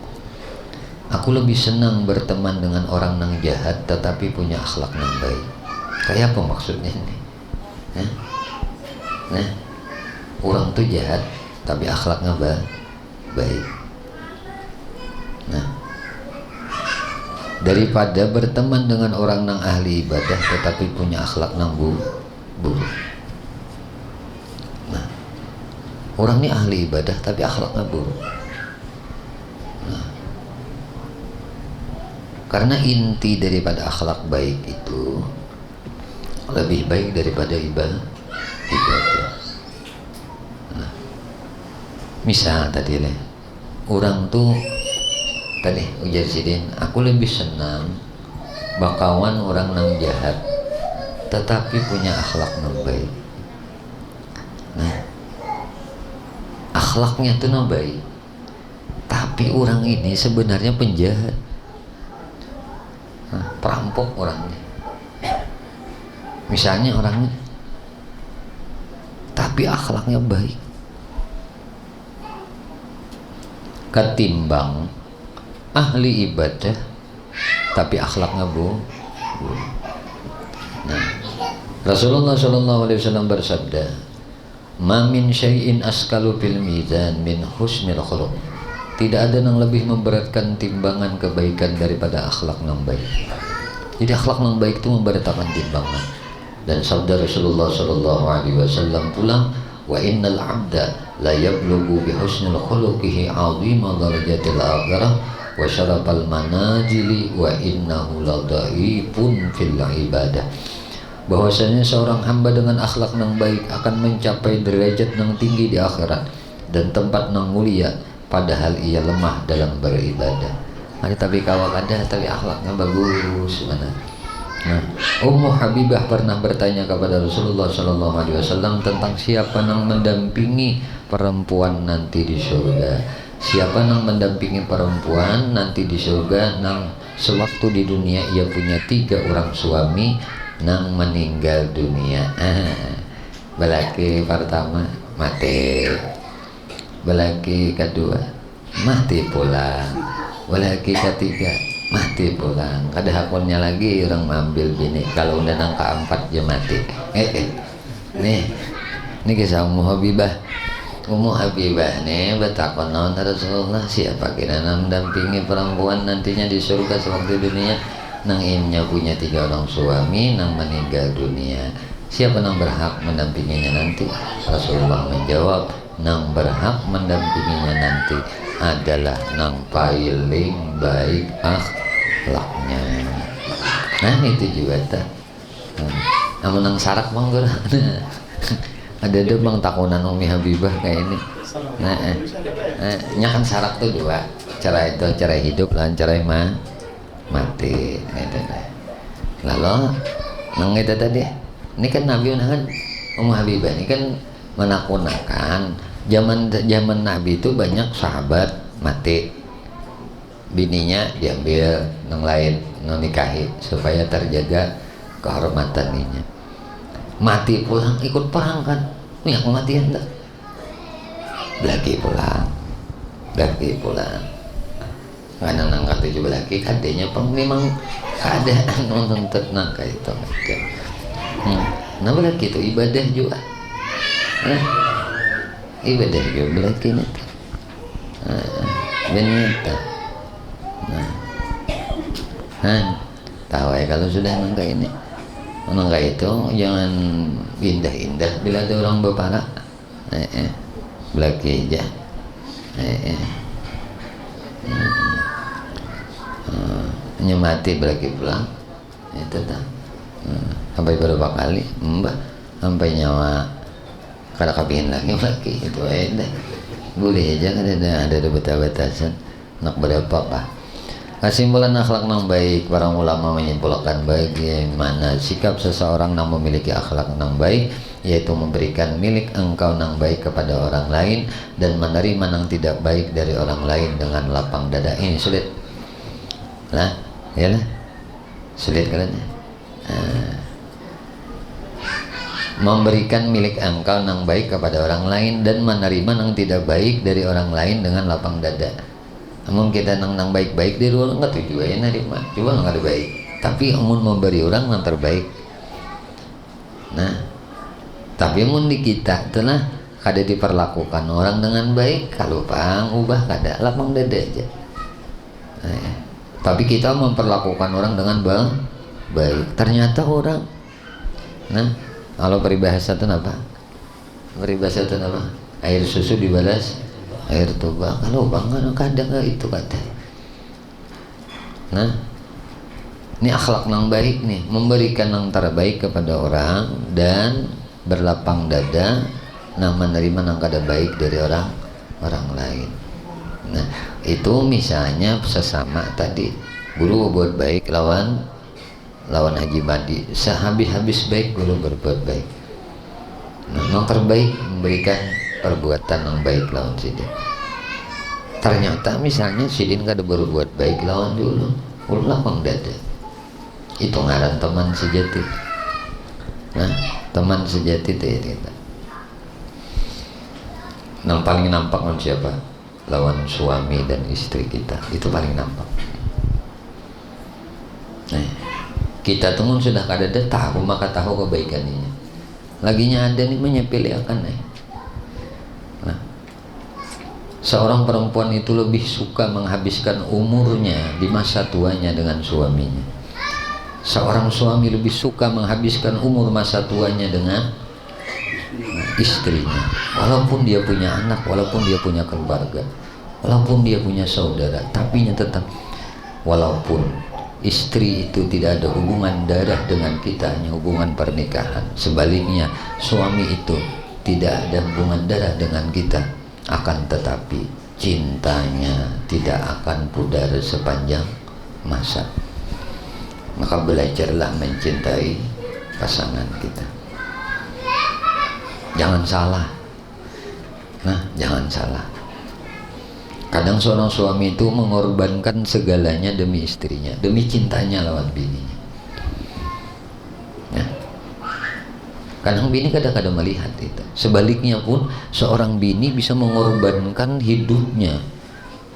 Aku lebih senang berteman dengan orang nang jahat tetapi punya akhlak nang baik. Kayak apa maksudnya ini? Nah, orang tuh jahat tapi akhlaknya baik. Nah, daripada berteman dengan orang nang ahli ibadah tetapi punya akhlak nang buruk. Nah, orang ini ahli ibadah tapi akhlaknya buruk. Karena inti daripada akhlak baik itu lebih baik daripada ibadah. Nah, misal tadi orang tuh tadi ujar sidin, aku lebih senang bakawan orang nang jahat tetapi punya akhlak nang baik. Nah, akhlaknya tuh nang baik, tapi orang ini sebenarnya penjahat. Nah, perampok orangnya, misalnya orangnya, tapi akhlaknya baik. Ketimbang ahli ibadah tapi akhlaknya buruk. Nah, Rasulullah SAW bersabda, "Ma min syai'in askalu fil mizan min husnil khuluq." Tidak ada yang lebih memberatkan timbangan kebaikan daripada akhlak yang baik. Jadi akhlak yang baik itu memberatkan timbangan. Dan sabda Rasulullah SAW pula, wa innal abda la yablughu bi husnil khuluqihi 'azima darajatil akhirah wa syarafal manajili wa innahu ladhaifun fil ibadah. Bahwasanya seorang hamba dengan akhlak yang baik akan mencapai derajat yang tinggi di akhirat dan tempat yang mulia, padahal ia lemah dalam beribadah. Ada tapi kawal ada tapi akhlaknya bagus mana. Nah, Ummu Habibah pernah bertanya kepada Rasulullah SAW tentang siapa yang mendampingi perempuan nanti di surga. Siapa yang mendampingi perempuan nanti di surga nang sewaktu di dunia ia punya 3 orang suami nang meninggal dunia. Balaki pertama mati, balaki kedua mati pulang, balaki ketiga mati pulang. Kada hakunnya lagi orang mengambil bini. Kalau udah nang keempat dia mati. Nih kisah Ummu Habibah. Ummu Habibah nih bertakon naon Rasulullah, siapa kira mendampingi perempuan nantinya di surga sewaktu dunia nang imnya punya 3 orang suami nang meninggal dunia. Siapa nang berhak mendampinginya nanti? Rasulullah menjawab, nang berhak mendampinginya nanti adalah nang paling baik akhlaknya. Nah itu juga tak. Namun nang sarak bang ada bang takunan Umi Habibah kayak ini. Nyakan sarak tuh 2, cara itu cara hidup lah, cara mati. Lalu nang itu tadi, ini kan Nabi kan Ummu Habibah ini kan menakunakan zaman Nabi itu banyak sahabat mati, bininya diambil nang lain nang nikahi supaya terjaga kehormatannya. Mati pulang ikut perang kan, minyak kematian tak? Lagi pulang. Karena nang kata juga lagi kadenya peng memang keadaan nuntut nang kayak itu. Nah berarti itu ibadah juga. Ibadah juga berarti ini. Benar. Tahu ya kalau sudah nangka ini. Nangka itu jangan indah-indah bila ada orang berparak. Belaki aja. Nyemati belaki pulang. Itu tak. Sampai berapa kali mbak sampai nyawa kada kabihin lagi itu aja boleh aja kan ada batas-batasan nak berapa pak. Kesimpulan akhlak yang baik, para ulama menyimpulkan bagaimana sikap seseorang yang memiliki akhlak yang baik, yaitu memberikan milik engkau yang baik kepada orang lain dan menerima yang tidak baik dari orang lain dengan lapang dada. Ini sulit lah, ya lah, sulit kan? memberikan milik engkau nang baik kepada orang lain dan menerima nang tidak baik dari orang lain dengan lapang dada. Namun kita nang baik-baik dari orang nggak tujuh ya nerima, coba nggak ada baik. Tapi amun memberi orang yang terbaik. Nah, tapi amun di kita telah kada diperlakukan orang dengan baik, kalau pang ubah kada lapang dada aja. Nah, ya. Tapi kita memperlakukan orang dengan baik. Ternyata orang, nah kalau peribahasa itu apa? Peribahasa itu apa? Air susu dibalas air tuba. Kalau bang kadang itu kata. Nah, ini akhlak yang baik nih, memberikan yang terbaik kepada orang dan berlapang dada, nah menerima yang kada baik dari orang lain. Nah, itu misalnya sesama tadi guru berbuat baik lawan Haji Madi, sehabis-habis baik guru berbuat baik. Nah, yang terbaik memberikan perbuatan yang baik lawan Sidin. Ternyata misalnya Sidin kada berbuat baik lawan dulu, lapang dada. Itu ngaran teman sejati. Nah, teman sejati itu ya kita. Yang paling nampak kan siapa? Lawan suami dan istri kita, itu paling nampak. Nah, kita temun sudah kada ada tahu maka tahu kebaikannya. Laginya ada nih menyepelekan nih. Nah, seorang perempuan itu lebih suka menghabiskan umurnya di masa tuanya dengan suaminya. Seorang suami lebih suka menghabiskan umur masa tuanya dengan istrinya. Walaupun dia punya anak, walaupun dia punya keluarga, walaupun dia punya saudara, tapi tetap walaupun istri itu tidak ada hubungan darah dengan kita, hanya hubungan pernikahan. Sebaliknya suami itu tidak ada hubungan darah dengan kita, akan tetapi cintanya tidak akan pudar sepanjang masa. Maka belajarlah mencintai pasangan kita. Jangan salah. Nah, jangan salah. Kadang seorang suami itu mengorbankan segalanya demi istrinya, demi cintanya lawan bininya. Ya. Kadang bini kadang-kadang melihat itu. Sebaliknya pun seorang bini bisa mengorbankan hidupnya,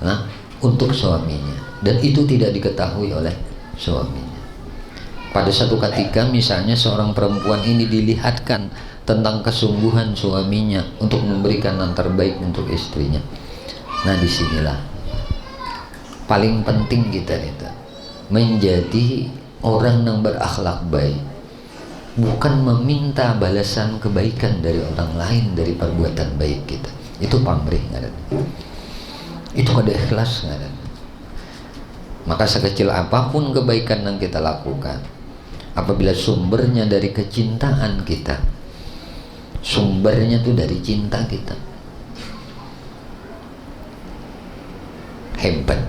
nah, untuk suaminya, dan itu tidak diketahui oleh suaminya. Pada satu ketika misalnya seorang perempuan ini dilihatkan tentang kesungguhan suaminya untuk memberikan yang terbaik untuk istrinya. Nah, disinilah paling penting kita itu menjadi orang yang berakhlak baik, bukan meminta balasan kebaikan dari orang lain dari perbuatan baik kita. Itu pamrih nggak ada. Itu kada ikhlas nggak ada. Maka sekecil apapun kebaikan yang kita lakukan, apabila sumbernya dari kecintaan kita, sumbernya itu dari cinta kita, hebat.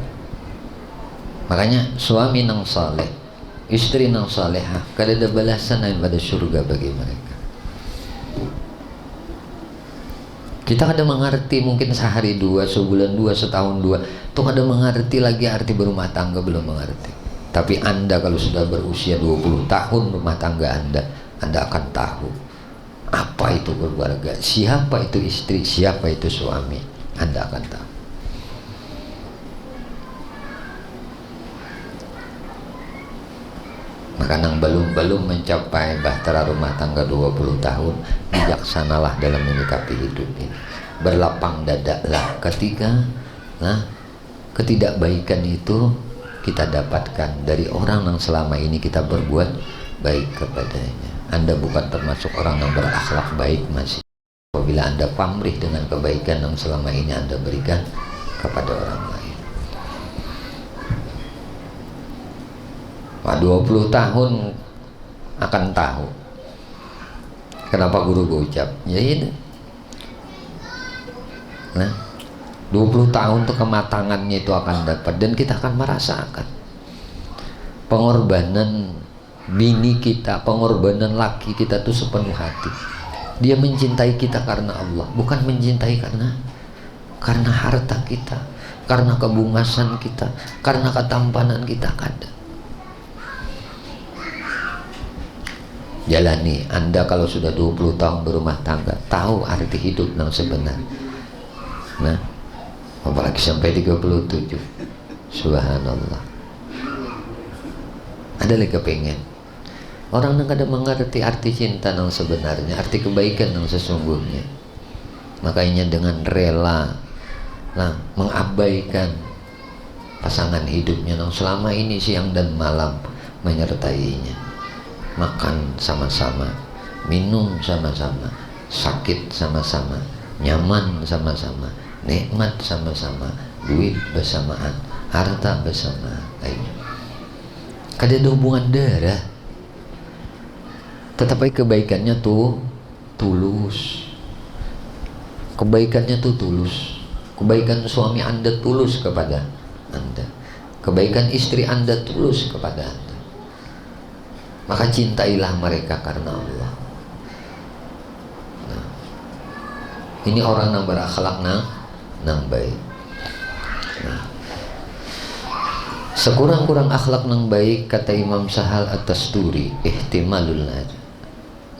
Makanya suami nang saleh, istri nang salehah, kada ada balasan lain pada surga bagi mereka. Kita kada mengerti, mungkin sehari dua, sebulan dua, setahun dua, tuh kada mengerti lagi arti berumah tangga, belum mengerti. Tapi Anda kalau sudah berusia 20 tahun rumah tangga Anda akan tahu apa itu keluarga, siapa itu istri, siapa itu suami. Anda akan tahu. Maka nang belum mencapai bahtera rumah tangga 20 tahun, bijaksanalah dalam menyikapi hidup ini. Berlapang dadalah ketika ketidakbaikan itu kita dapatkan dari orang yang selama ini kita berbuat baik kepadanya. Anda bukan termasuk orang yang berakhlak baik masih apabila Anda pamrih dengan kebaikan yang selama ini Anda berikan kepada orang lain. 20 tahun akan tahu kenapa guru ucap ya ini. Nah, 20 tahun tuh kematangannya itu akan dapat, dan kita akan merasakan pengorbanan bini kita, pengorbanan laki kita tuh sepenuh hati. Dia mencintai kita karena Allah, bukan mencintai karena harta kita, karena kebungasan kita, karena ketampanan kita kada. Jalani. Anda kalau sudah 20 tahun berumah tangga, tahu arti hidup yang sebenarnya. Nah, apalagi sampai 37. Subhanallah. Ada lagi kepengen. Orang yang kada mengerti arti cinta yang sebenarnya, arti kebaikan yang sesungguhnya. Makanya dengan rela mengabaikan pasangan hidupnya yang selama ini siang dan malam menyertainya. Makan sama-sama, minum sama-sama, sakit sama-sama, nyaman sama-sama, nikmat sama-sama, duit bersamaan, harta bersamaan. Kada ada hubungan darah, tetapi kebaikannya tuh tulus. Kebaikannya tuh tulus. Kebaikan suami Anda tulus kepada Anda. Kebaikan istri Anda tulus kepada Anda. Maka cintailah mereka karena Allah. Nah, ini orang yang berakhlak nang baik. Nah, sekurang-kurang akhlak nang baik, kata Imam Sahal At-Tasturi, ihtimalul najah,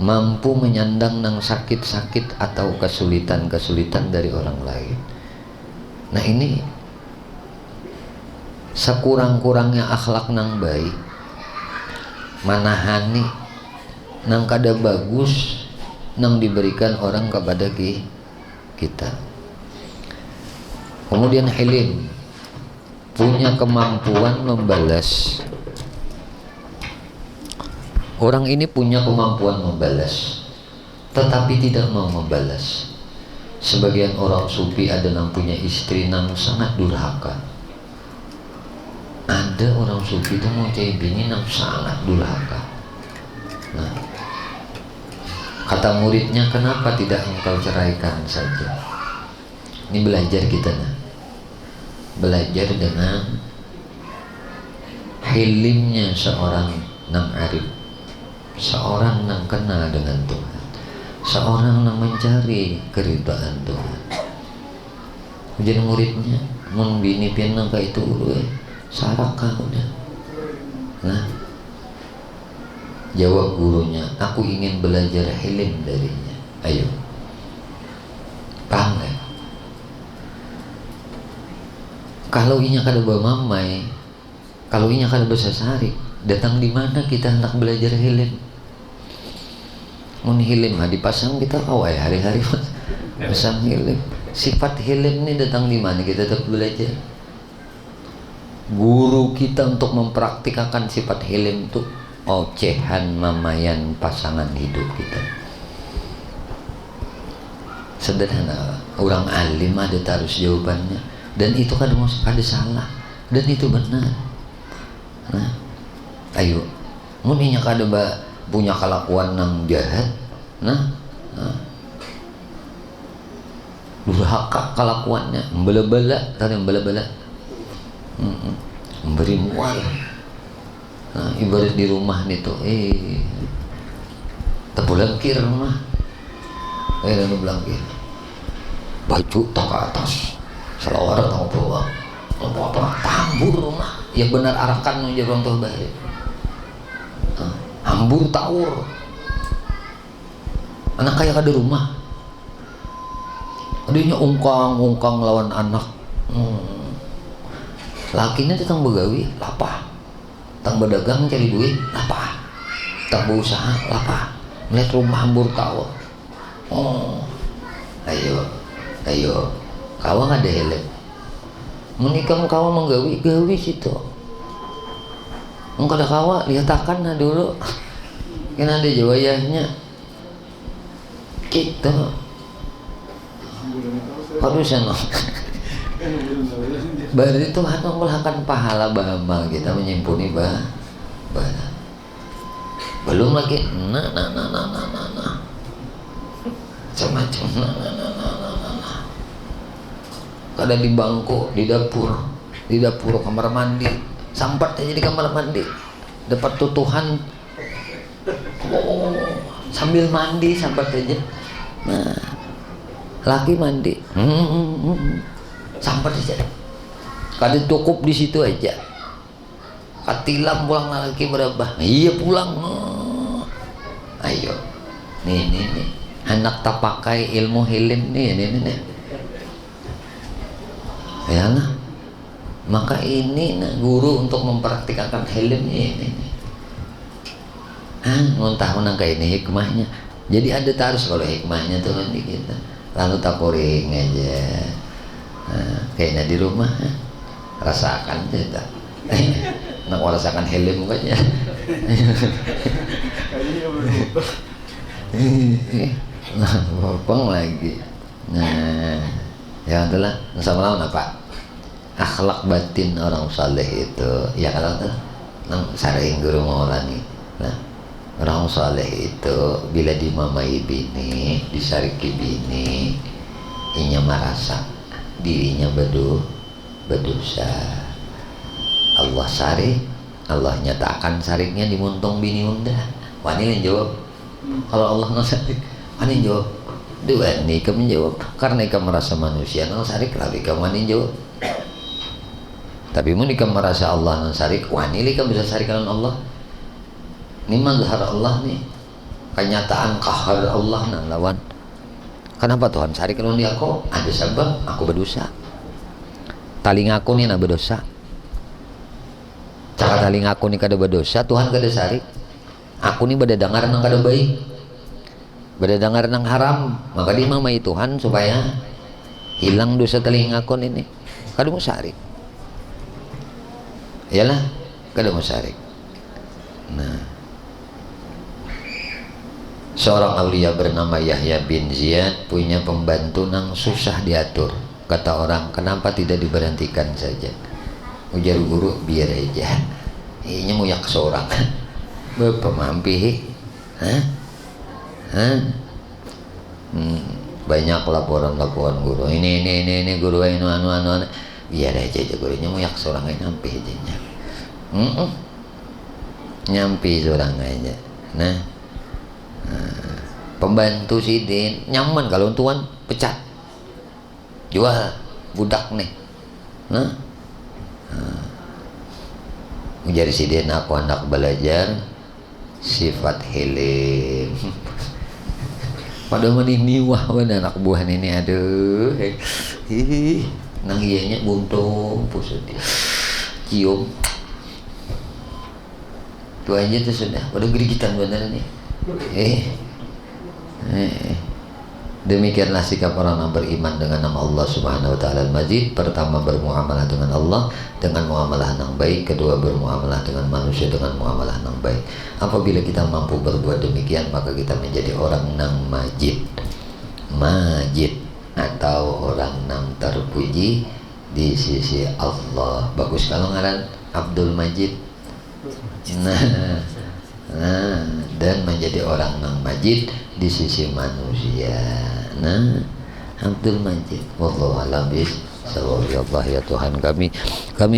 mampu menyandang nang sakit-sakit atau kesulitan-kesulitan dari orang lain. Nah, ini sekurang-kurangnya akhlak nang baik, manahani nang kada bagus nang diberikan orang kepada kita. Kemudian hilim, punya kemampuan membalas. Orang ini punya kemampuan membalas, tetapi tidak mau membalas. Sebagian orang sufi ada yang punya istri yang sangat durhaka. Ada orang sufi itu mau cari bini yang sangat durhaka. Nah, kata muridnya, kenapa tidak engkau ceraikan saja? Ini belajar kita, nah. Belajar dengan hilimnya seorang nang arif, seorang nang kenal dengan Tuhan, seorang nang mencari keridhaan Tuhan. Jadi muridnya mun bini pian nang kayak itu saraka udah. Nah, jawab gurunya, aku ingin belajar hilim darinya. Ayo, paham gak? Kalau inya kada mamai, kalau inya kada besasari, datang di mana kita hendak belajar hilim? Mun hilim dipasang kita kawai hari-hari pasang hilim. Sifat hilim ini datang di mana kita tetap belajar? Guru kita untuk mempraktikkan sifat hilim itu ocehan mamayan pasangan hidup kita. Sederhana, orang alim ada tarus jawabannya. Dan itu kan ada salah, dan itu benar. Nah, ayo, muninya kada punya kelakuan yang jahat, nah, durhaka kelakuannya, membela-bela, tadi membela-bela, memberi mual. Nah, ibarat di rumah nih tuh, tebulangkir rumah, lalu belangkir, baju tak ke atas. Selawar atau bawah, apa hambur rumah, yang benar arahkan menjadi orang tua baik. Hambur taur, anak kaya kada rumah, adanya ungkang lawan anak. Lakinya datang begawi, lapah, tang berdagang cari duit, lapah, tang berusaha, lapah, melihat rumah hambur taur. Ayo. Kawang ada helm, menikam kawang menggawi situ. Engkau ada kawa lihat-akan dulu, kan ada jawayahnya. Kita harusan. Berarti Tuhan mengumpulkan pahala bama kita menyimpuni bala. Belum lagi macam-macam kada di bangku, di dapur kamar mandi, sampat aja di kamar mandi, dapat tutuhan, sambil mandi sampat aja. Nah, laki mandi, sampat aja, kada cukup di situ aja, katilam pulang lagi berapa? Iya pulang, Ayo, nih, hendak tak pakai ilmu hilim nih. Yalah, maka ini guru untuk mempraktikkan hilim ini. Muntah kayak ini hikmahnya. Jadi ada tarus kalau hikmahnya turun di kita. Lalu taporing aja. Kayaknya di rumah rasakan kita. Nak merasakan hilim bukannya. Nah, bopong lagi. Nah, ya itulah. Sama apa? Akhlak batin orang saleh itu. Ya kalau tuh, sering guru maulani. Nah, orang saleh itu bila dimamai bini, disariki bini, inya merasa dirinya berdosa. Allah sarik, Allah nyatakan sariknya dimuntung bini unda. Wani yang jawab. Kalau Allah nasarik, wani jawab. Dua nih kamu jawab. Karena kamu merasa manusia, nang sarik lebih kamu wani jawab. Tapi mun kamu merasa Allah nang sarik, wani kamu bisa sarik dengan Allah. Ini mazhar Allah nih. Kenyataan qahar Allah nang lawan. Kenapa Tuhan sarik kalau dia aku? Ada sebab aku berdosa. Taling aku nih nak berdosa. Cara taling aku nih kada berdosa, Tuhan kada sarik. Aku nih beda dengar nang kada baik, beda dengar nang haram, maka dimamai Tuhan supaya hilang dosa telinga aku ini. Kada mau sarik. Iyalah, kada mau sarik. Nah, seorang aulia bernama Yahya bin Ziyad punya pembantu nang susah diatur. Kata orang, kenapa tidak diberhentikan saja? Ujar guru, biar aja. Ini mau yak seorang. Bapak mampi. Banyak laporan guru. Ini guru ini anu. Biar aja gurunya mau yak seorang aja nyampe aja. Nyampe seorang aja. Nah, pembantu sidin nyaman kalau tuan pecat. Jual budak nih. Menjadi sidin aku anak belajar sifat hilim. Padahal ini wah anak buah ini aduh. Nang iyanya buntung pusat dia. Cium. Itu aja tuh sudah. Waduh gerigitan bener nih. Demikianlah sikap orang yang beriman dengan nama Allah Subhanahu wa taala Al-Majid. Pertama, bermuamalah dengan Allah dengan muamalah yang baik. Kedua, bermuamalah dengan manusia dengan muamalah yang baik. Apabila kita mampu berbuat demikian, maka kita menjadi orang yang majid atau orang yang terpuji di sisi Allah. Bagus kalau ngaran Abdul Majid. Dan menjadi orang yang majid di sisi manusia. Nah, Abdul Majid. Wallahu a'lam bishawab. Ya Allah ya Tuhan kami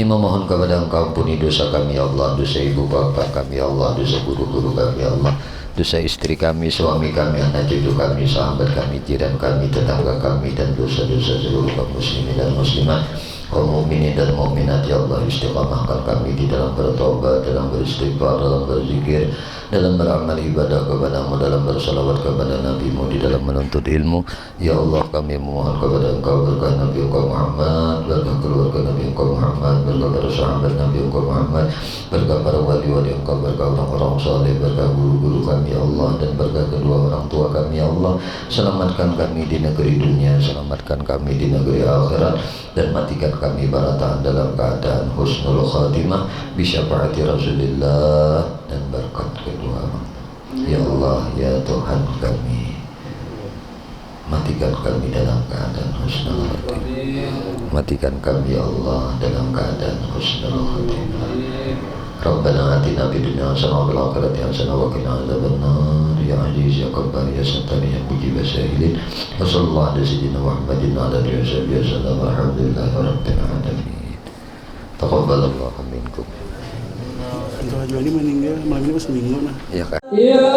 memohon kepada Engkau ampuni dosa kami ya Allah, dosa ibu bapak kami ya Allah, dosa guru-guru kami ya Allah, dosa istri kami, suami kami, anak cucu kami, sahabat kami, jiran kami, tetangga kami, dan dosa-dosa seluruh kaum muslimin dan muslimat, kaum mukminin dan mukminat ya Allah. Istiqamahkan kami di dalam bertobat, dalam beristighfar, dalam berzikir, dalam beramal ibadah kepadamu, dalam bersalawat kepada Nabi-Mu, di dalam menuntut ilmu. Ya Allah, kami memohon kepada Engkau berkah Nabi Engkau Muhammad, berkah keluarga Nabi Engkau Muhammad, berkah para sahabat Nabi Engkau Muhammad, berkah para wali-wali Engkau, berkah orang-orang saleh, berkah guru-guru kami ya Allah, dan berkah kedua orang tua kami ya Allah. Selamatkan kami di negeri dunia, selamatkan kami di negeri akhirat, dan matikan kami barataan dalam keadaan husnul khatimah bisyafaati Rasulillah dan berkat kedua. Ya Allah ya Tuhan kami, matikan kami dalam keadaan husnul khatimah, matikan kami ya Allah dalam keadaan husnul khatimah. Rabbana atina fid dunya hasanah wa fil akhirati hasanah wa qina adzabannar. Ya aziz ya kabbar ya sattar ya mujib sa'ilin. Wa sallallahu ala sayyidina Muhammadin wa ala alihi wasallam. Alhamdulillahi rabbil alamin. Taqabbalallahu minkum. Anto Haji Wali meninggal malam ini pas minggu nah. Iya kan? Ya